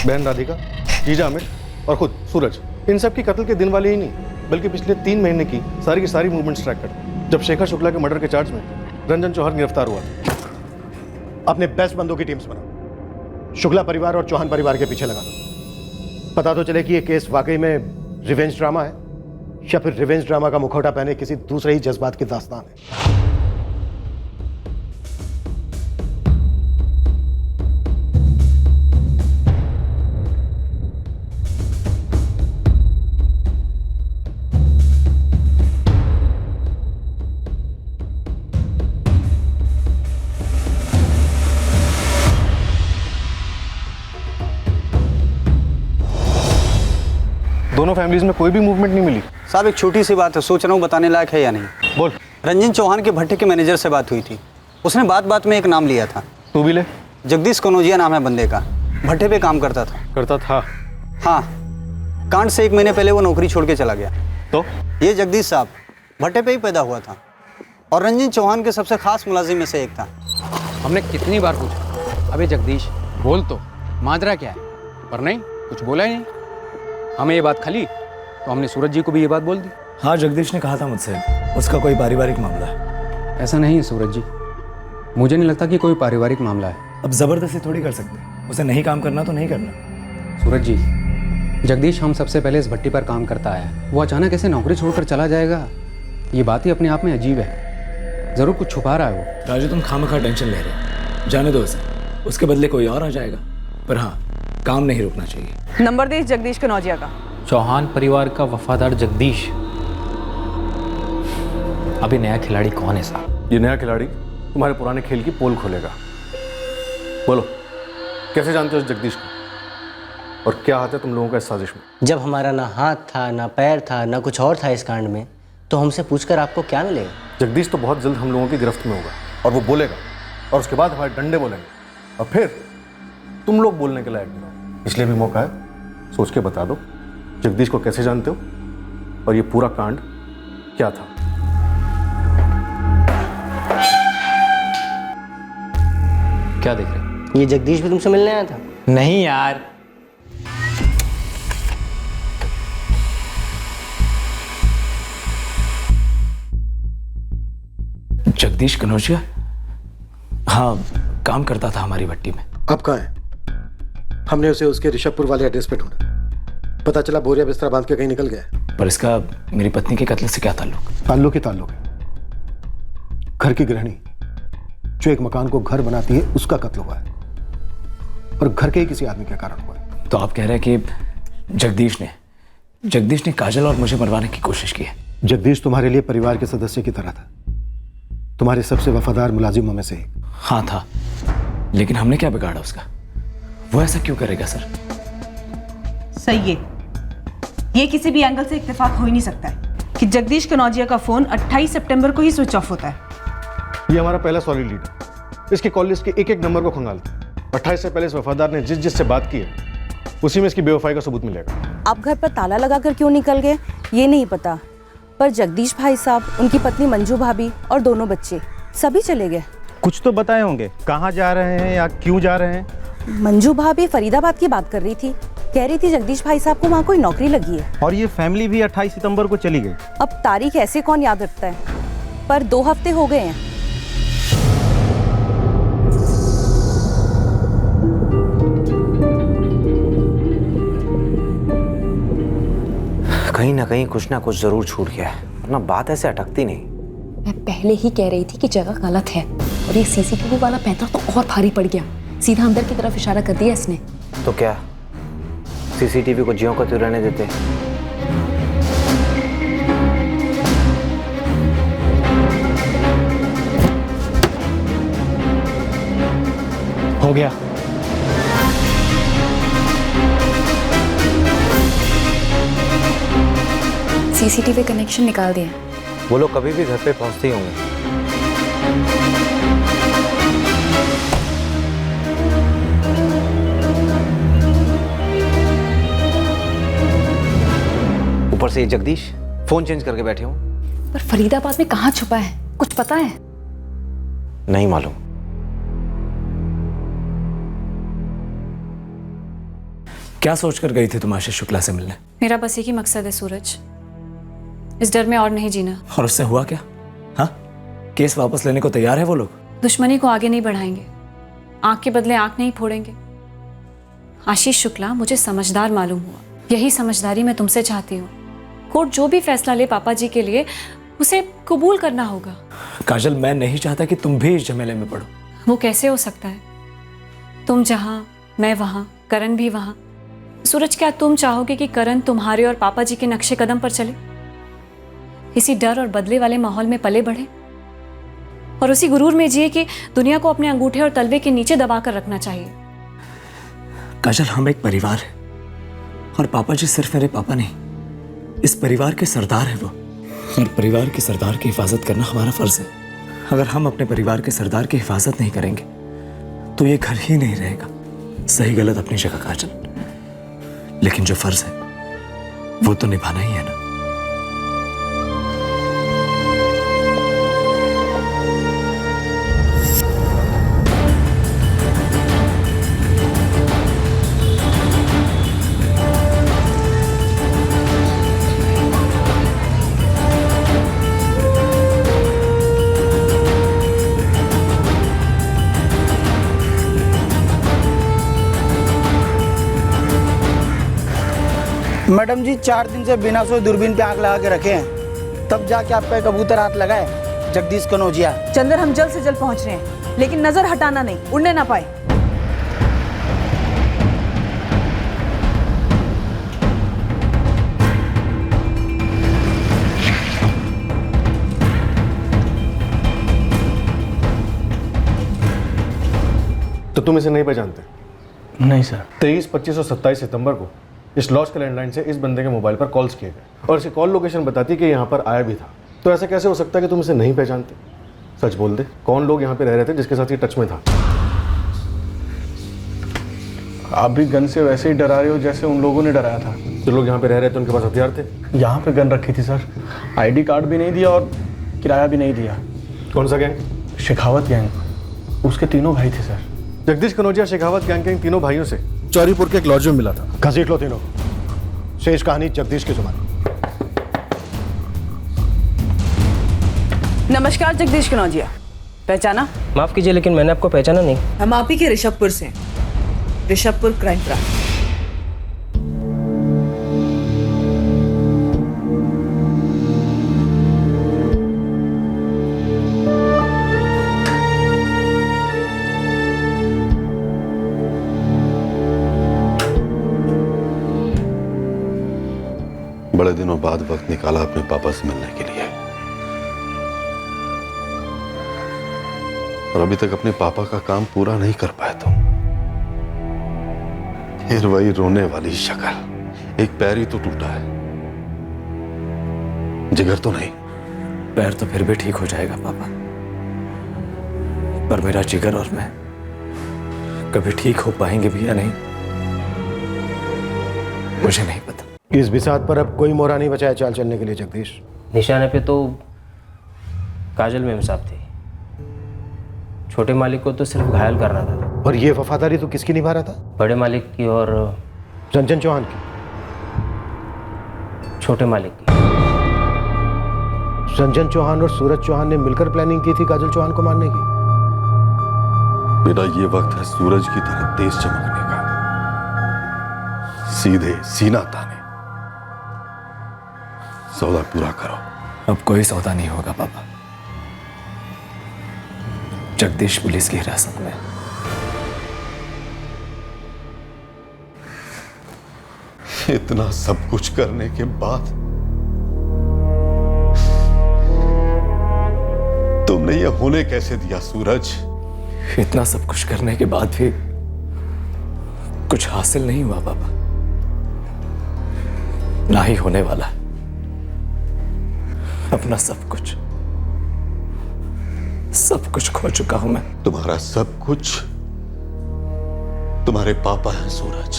बहन राधिका, जीजा अमित और खुद सूरज। इन सब की कत्ल के दिन वाले ही नहीं, बल्कि पिछले 3 महीने की सारी मूवमेंट्स ट्रैक करते, जब शेखर शुक्ला के मर्डर के चार्ज में रंजन चौहान गिरफ्तार हुआ था। अपने बेस्ट बंदों की टीम्स बनाओ, शुक्ला परिवार और चौहान परिवार के पीछे लगा दो। पता तो चले कि ये केस वाकई में रिवेंज ड्रामा है या फिर रिवेंज ड्रामा का मुखौटा पहने किसी दूसरे ही जज्बात की दास्तान है। दोनों फैमिलीज में कोई भी मूवमेंट नहीं मिली। साहब एक छोटी सी बात है, सोच रहा हूँ बताने लायक है या नहीं। बोल। रंजन चौहान के भट्टे के मैनेजर से बात हुई थी, उसने बात में एक नाम लिया था। तू भी ले। जगदीश कनौजिया नाम है बंदे का, भट्टे पे काम करता था। हाँ, कांड से 1 महीने पहले वो नौकरी छोड़ के चला गया। तो ये जगदीश साहब भट्टे पे ही पैदा हुआ था और रंजन चौहान के सबसे खास मुलाजिम में से एक था। हमने कितनी बार पूछा, अबे जगदीश बोल तो, माजरा क्या है, पर नहीं, कुछ बोला ही नहीं। हमें ये बात खली तो हमने सूरज जी को भी ये बात बोल दी। हाँ, जगदीश ने कहा था मुझसे उसका कोई पारिवारिक मामला है। ऐसा नहीं है सूरज जी, मुझे नहीं लगता कि कोई पारिवारिक मामला है। अब जबरदस्ती थोड़ी कर सकते, उसे नहीं काम करना तो नहीं करना। सूरज जी, जगदीश हम सबसे पहले इस भट्टी पर काम करता है, वो अचानक ऐसे नौकरी छोड़कर चला जाएगा, ये बात ही अपने आप में अजीब है। जरूर कुछ छुपा रहा है वो। राजू, तुम खामखा टेंशन ले रहे हो, जाने दो उसे, उसके बदले कोई और आ जाएगा। पर हाँ, काम नहीं रुकना चाहिए। नंबर दे जगदीश कनौजिया का। चौहान परिवार का वफादार जगदीश। अभी नया खिलाड़ी कौन है साहब? ये नया खिलाड़ी तुम्हारे पुराने खेल की पोल खोलेगा। बोलो, कैसे जानते हो जगदीश को और क्या हाथ है तुम लोगों का इस साजिश में? जब हमारा ना हाथ था, ना पैर था, ना कुछ और था इस कांड में, तो हमसे पूछकर आपको क्या मिलेगा? जगदीश तो बहुत जल्द हम लोगों की गिरफ्त में होगा और वो बोलेगा, और उसके बाद हमारे डंडे बोलेंगे, और फिर तुम लोग बोलने के लायक नहीं हो। इसलिए भी मौका है, सोच के बता दो जगदीश को कैसे जानते हो और ये पूरा कांड क्या था। क्या देख रहे? ये जगदीश भी तुमसे मिलने आया था? नहीं यार, जगदीश कनौजिया? हाँ, काम करता था हमारी भट्टी में। अब कहाँ है? हमने उसे उसके ऋषभपुर वाले एड्रेस पे ढूंढा, पता चला बोरिया बिस्तरा बांध के कहीं निकल गया। पर इसका मेरी पत्नी के कत्ल से क्या ताल्लुक? ताल्लुक ही ताल्लुक है। घर की गृहिणी जो एक मकान को घर बनाती है, उसका कत्ल हुआ है, और घर के ही किसी आदमी के कारण हुआ है। तो आप कह रहे हैं कि जगदीश ने काजल और मुझे मरवाने की कोशिश की है? जगदीश तुम्हारे लिए परिवार के सदस्य की तरह था, तुम्हारे सबसे वफादार मुलाजिमों में से एक। हाँ था, लेकिन हमने क्या बिगाड़ा उसका? वो ऐसा क्यों करेगा सर? सही है, ये किसी भी एंगल से इत्तेफाक हो ही नहीं सकता है कि जगदीश कनौजिया का फोन 28 सितंबर को ही स्विच ऑफ होता है। ये हमारा पहला सॉलिड लीड है। इसकी कॉल लिस्ट के एक नंबर को खंगालते हैं। 28 से पहले इस वफादार ने जिससे बात की है, उसी में इसकी बेवफाई का सबूत मिलेगा। आप घर पर ताला लगाकर क्यों निकल गए ये नहीं पता, पर जगदीश भाई साहब, उनकी पत्नी मंजू भाभी और दोनों बच्चे सभी चले गए। कुछ तो बताए होंगे, कहाँ जा रहे हैं या क्यों जा रहे हैं? मंजू भाभी फरीदाबाद की बात कर रही थी, कह रही थी जगदीश भाई साहब को वहाँ कोई नौकरी लगी है। और ये फैमिली भी 28 सितंबर को चली गई। अब तारीख ऐसे कौन याद रखता है, पर 2 हफ्ते हो गए हैं। कहीं ना कहीं कुछ ना कुछ जरूर छूट गया है, वरना बात ऐसे अटकती नहीं। मैं पहले ही कह रही थी कि जगह गलत है, और ये सीसीटीवी वाला पैंतरा तो और भारी पड़ गया। सीधा अंदर की तरफ इशारा कर दिया इसने। तो क्या सीसीटीवी को ज्यों को त्यों रहने देते? हो गया। सीसीटीवी कनेक्शन निकाल दिया। वो लोग कभी भी घर पे पहुंचते ही होंगे। ऊपर से ये जगदीश फोन चेंज करके बैठे हो। पर फरीदाबाद में कहाँ छुपा है, कुछ पता है? नहीं मालूम। क्या सोचकर गई थी तुम आशीष शुक्ला से मिलने? मेरा बस एक ही मकसद है सूरज, इस डर में और नहीं जीना। और उससे हुआ क्या? हाँ, केस वापस लेने को तैयार है वो लोग? दुश्मनी को आगे नहीं बढ़ाएंगे, आंख के बदले आंख नहीं फोड़ेंगे। आशीष शुक्ला मुझे समझदार मालूम हुआ, यही समझदारी मैं तुमसे चाहती हूँ। कोर्ट जो भी फैसला ले पापा जी के लिए उसे कबूल करना होगा। काजल, मैं नहीं चाहता कि तुम भी इस झमेले में पड़ो। वो कैसे हो सकता है? तुम जहां मैं वहां, करण भी वहां। सूरज, क्या तुम चाहोगे कि करण तुम्हारे और पापा जी के नक्शे कदम पर चले, इसी डर और बदले वाले माहौल में पले बढ़े और उसी गुरूर में जिए कि दुनिया को अपने अंगूठे और तलवे के नीचे दबा कर रखना चाहिए? काजल, हम एक परिवार है और पापा जी सिर्फ मेरे पापा नहीं, इस परिवार के सरदार है वो, और परिवार के सरदार की हिफाजत करना हमारा फर्ज है। अगर हम अपने परिवार के सरदार की हिफाजत नहीं करेंगे तो ये घर ही नहीं रहेगा। सही गलत अपनी जगह काजल, लेकिन जो फर्ज है वो तो निभाना ही है ना। मैडम जी 4 दिन से बिना सोए दूरबीन पे आग लगा के रखे हैं, तब जाके आपका कबूतर हाथ लगाए जगदीश कनौजिया। चंदर, हम जल्द से जल्द पहुंच रहे हैं, लेकिन नजर हटाना नहीं, उड़ने ना पाए। तो तुम इसे नहीं पहचानते? नहीं सर। 23, 25 और 27 सितंबर को इस लॉस के लैंडलाइन से इस बंदे के मोबाइल पर कॉल्स किए गए और इसकी कॉल लोकेशन बताती कि यहाँ पर आया भी था। तो ऐसा कैसे हो सकता है कि तुम इसे नहीं पहचानते? सच बोल दे, कौन लोग यहाँ पे रह रहे थे जिसके साथ ये टच में था? आप भी गन से वैसे ही डरा रहे हो जैसे उन लोगों ने डराया था। जो लोग यहाँ पे रह रहे थे उनके पास हथियार थे? यहाँ पे गन रखी थी सर, आईडी कार्ड भी नहीं दिया और किराया भी नहीं दिया। कौन सा गैंग? शेखावत गैंग, उसके तीनों भाई थे सर। जगदीश कनौजिया शेखावत गैंग के इन तीनों भाइयों से चौरीपुर के एक लॉज में मिला था। घसीट लो तीनों, शेष कहानी जगदीश की जुबान। नमस्कार जगदीश कनौजिया, पहचाना? माफ कीजिए लेकिन मैंने आपको पहचाना नहीं। हम आप ही के ऋषभपुर से, ऋषभपुर क्राइम ब्रांच। बड़े दिनों बाद वक्त निकाला अपने पापा से मिलने के लिए, और अभी तक अपने पापा का काम पूरा नहीं कर पाए तुम। फिर वही रोने वाली शक्ल, एक पैर ही तो टूटा है, जिगर तो नहीं। पैर तो फिर भी ठीक हो जाएगा पापा, पर मेरा जिगर और मैं कभी ठीक हो पाएंगे भी या नहीं मुझे नहीं पता। इस बिसात पर अब कोई मोहरा नहीं बचा है चाल चलने के लिए जगदीश। निशाने पे तो काजल मेम साहब थे, छोटे मालिक को तो सिर्फ घायल करना था। और ये वफादारी तो किसकी निभा रहा था? बड़े मालिक की और रंजन चौहान की। छोटे मालिक की। रंजन चौहान और सूरज चौहान ने मिलकर प्लानिंग की थी काजल चौहान को मारने की। बेटा, ये वक्त है सूरज की तरह तेज चमकने का, सीधे सीना ताने। सौदा पूरा करो। अब कोई सौदा नहीं होगा पापा। जगदीश पुलिस की हिरासत में, इतना सब कुछ करने के बाद तुमने ये होने कैसे दिया सूरज? इतना सब कुछ करने के बाद भी कुछ हासिल नहीं हुआ पापा, ना ही होने वाला। अपना सब कुछ खो चुका हूं मैं। तुम्हारा सब कुछ तुम्हारे पापा हैं सूरज।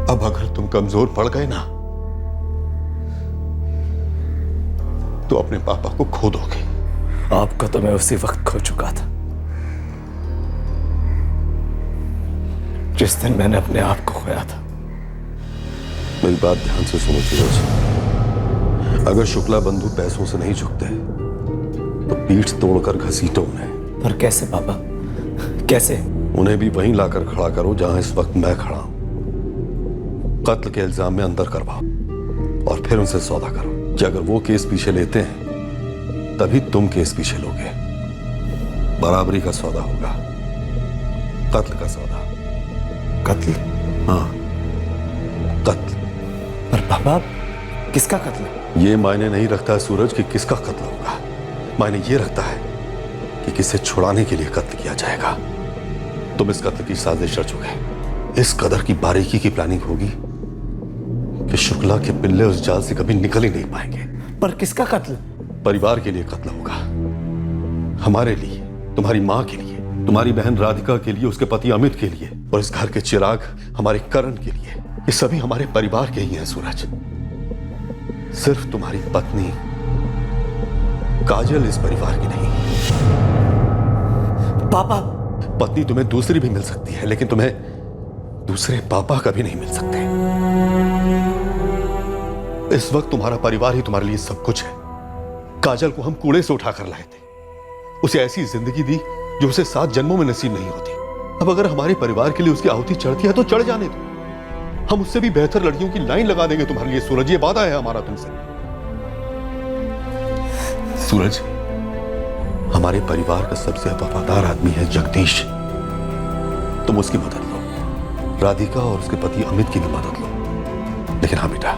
अब अगर तुम कमजोर पड़ गए ना तो अपने पापा को खो दोगे। आपको तो मैं उसी वक्त खो चुका था जिस दिन मैंने अपने आप को खोया था। मेरी बात ध्यान से सुनो सूरज। अगर शुक्ला बंधु पैसों से नहीं झुकते तो पीठ तोड़कर घसीटो उन्हें। पर कैसे पापा, कैसे? उन्हें भी वहीं लाकर खड़ा करो जहां इस वक्त मैं खड़ा हूं। कत्ल के इल्जाम में अंदर करवाओ और फिर उनसे सौदा करो कि अगर वो केस पीछे लेते हैं तभी तुम केस पीछे लोगे। बराबरी का सौदा होगा, कत्ल का सौदा। कत्ल? हाँ, कत्ल। पर पापा, किसका कत्ल? ये मायने नहीं रखता है सूरज कि किसका कत्ल होगा, मायने ये रखता है कि किसे छुड़ाने के लिए कत्ल किया जाएगा। तुम इस कत्ल की साजिश रचोगे। इस कदर की बारीकी की प्लानिंग होगी कि शुक्ला के पिल्ले उस जाल से कभी निकल ही नहीं पाएंगे। पर किसका कत्ल? परिवार के लिए कत्ल होगा, हमारे लिए, तुम्हारी मां के लिए, तुम्हारी बहन राधिका के लिए, उसके पति अमित के लिए और इस घर के चिराग हमारे करण के लिए। ये सभी हमारे परिवार के ही हैं सूरज। सिर्फ तुम्हारी पत्नी काजल इस परिवार की नहीं। पापा, पत्नी तुम्हें दूसरी भी मिल सकती है लेकिन तुम्हें दूसरे पापा कभी नहीं मिल सकते। इस वक्त तुम्हारा परिवार ही तुम्हारे लिए सब कुछ है। काजल को हम कूड़े से उठाकर लाए थे, उसे ऐसी जिंदगी दी जो उसे 7 जन्मों में नसीब नहीं होती। अब अगर हमारे परिवार के लिए उसकी आहुति चढ़ती है तो चढ़ जाने दो। हम उससे भी बेहतर लड़कियों की लाइन लगा देंगे तुम्हारे लिए सूरज। ये वादा है हमारा तुमसे। सूरज, हमारे परिवार का सबसे वफादार आदमी है जगदीश। तुम उसकी मदद लो, राधिका और उसके पति अमित की भी मदद लो। लेकिन हाँ बेटा,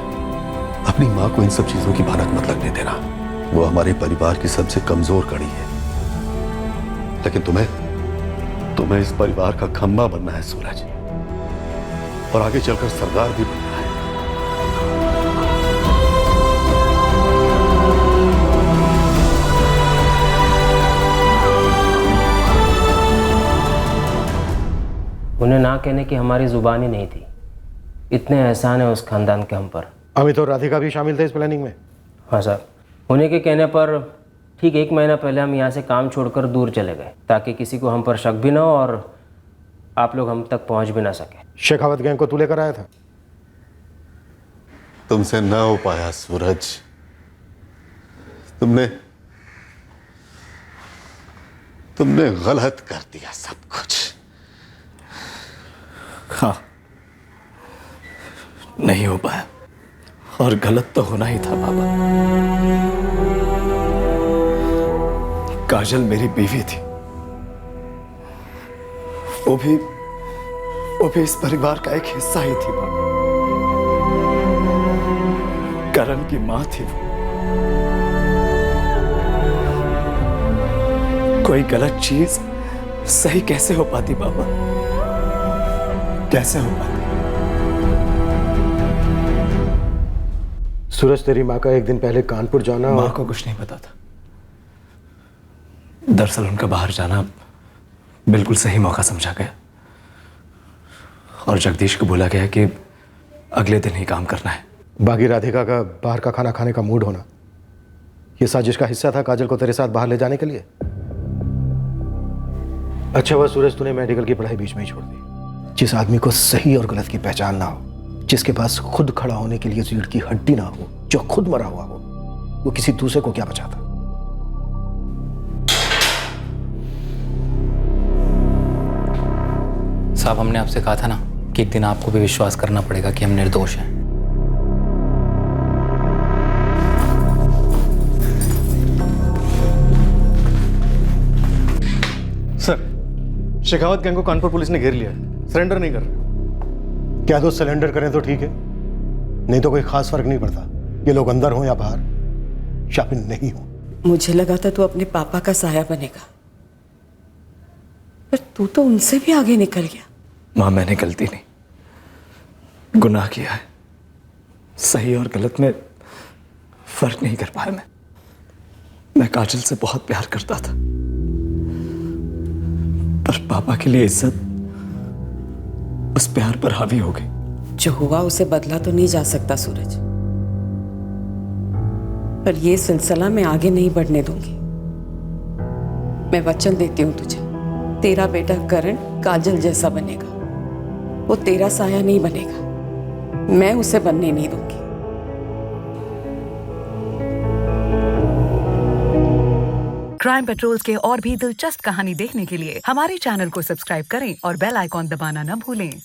अपनी मां को इन सब चीजों की भनक मत लगने देना। वो हमारे परिवार की सबसे कमजोर कड़ी है। लेकिन तुम्हें इस परिवार का खंबा बनना है सूरज, और आगे चलकर सरदार भी बनना है। उन्हें ना कहने की हमारी जुबान ही नहीं थी। इतने एहसान है उस खानदान के हम पर। अमित और राधिका भी शामिल थे इस प्लानिंग में? हाँ साहब, उन्हीं के कहने पर ठीक 1 महीना पहले हम यहाँ से काम छोड़कर दूर चले गए ताकि किसी को हम पर शक भी ना हो और आप लोग हम तक पहुँच भी ना सके। शेखावत गैंग को तू लेकर आया था? तुमसे न हो पाया सूरज। तुमने गलत कर दिया सब कुछ। हाँ, नहीं हो पाया और गलत तो होना ही था पापा। काजल मेरी बीवी थी, वो भी इस परिवार का एक हिस्सा ही थी पापा। करण की मां थी वो। कोई गलत चीज सही कैसे हो पाती पापा? कैसे हो पाती? सूरज, तेरी माँ का एक दिन पहले कानपुर जाना। माँ को कुछ नहीं पता था। दरअसल उनका बाहर जाना बिल्कुल सही मौका समझा गया और जगदीश को बोला गया कि अगले दिन ही काम करना है। बागी राधिका का बाहर का खाना खाने का मूड होना, यह साजिश का हिस्सा था काजल को तेरे साथ बाहर ले जाने के लिए। अच्छा हुआ सूरज तूने मेडिकल की पढ़ाई बीच में ही छोड़ दी। जिस आदमी को सही और गलत की पहचान ना हो, जिसके पास खुद खड़ा होने के लिए रीढ़ की हड्डी ना हो, जो खुद मरा हुआ हो, वो किसी दूसरे को क्या बचाता। साहब, हमने आपसे कहा था ना कि एक दिन आपको भी विश्वास करना पड़ेगा कि हम निर्दोष हैं। सर, शेखावत गैंग को कानपुर पुलिस ने घेर लिया है। सरेंडर नहीं कर रहे। क्या तो सिलेंडर करें तो ठीक है, नहीं तो कोई खास फर्क नहीं पड़ता ये लोग अंदर हो या बाहर, या फिर नहीं हो। मुझे लगा था तू अपने पापा का साया बनेगा, पर तू तो उनसे भी आगे निकल गया। माँ, मैंने गलती नहीं, गुनाह किया है। सही और गलत में फर्क नहीं कर पाया मैं काजल से बहुत प्यार करता था, पर पापा के लिए इज्जत उस प्यार पर हावी हो गई। जो हुआ उसे बदला तो नहीं जा सकता सूरज, पर यह सिलसिला मैं आगे नहीं बढ़ने दूंगी। मैं वचन देती हूं तुझे, तेरा बेटा करण काजल जैसा बनेगा, वो तेरा साया नहीं बनेगा, मैं उसे बनने नहीं दूंगी। क्राइम पेट्रोल्स के और भी दिलचस्प कहानी देखने के लिए हमारे चैनल को सब्सक्राइब करें और बेल आइकॉन दबाना न भूलें।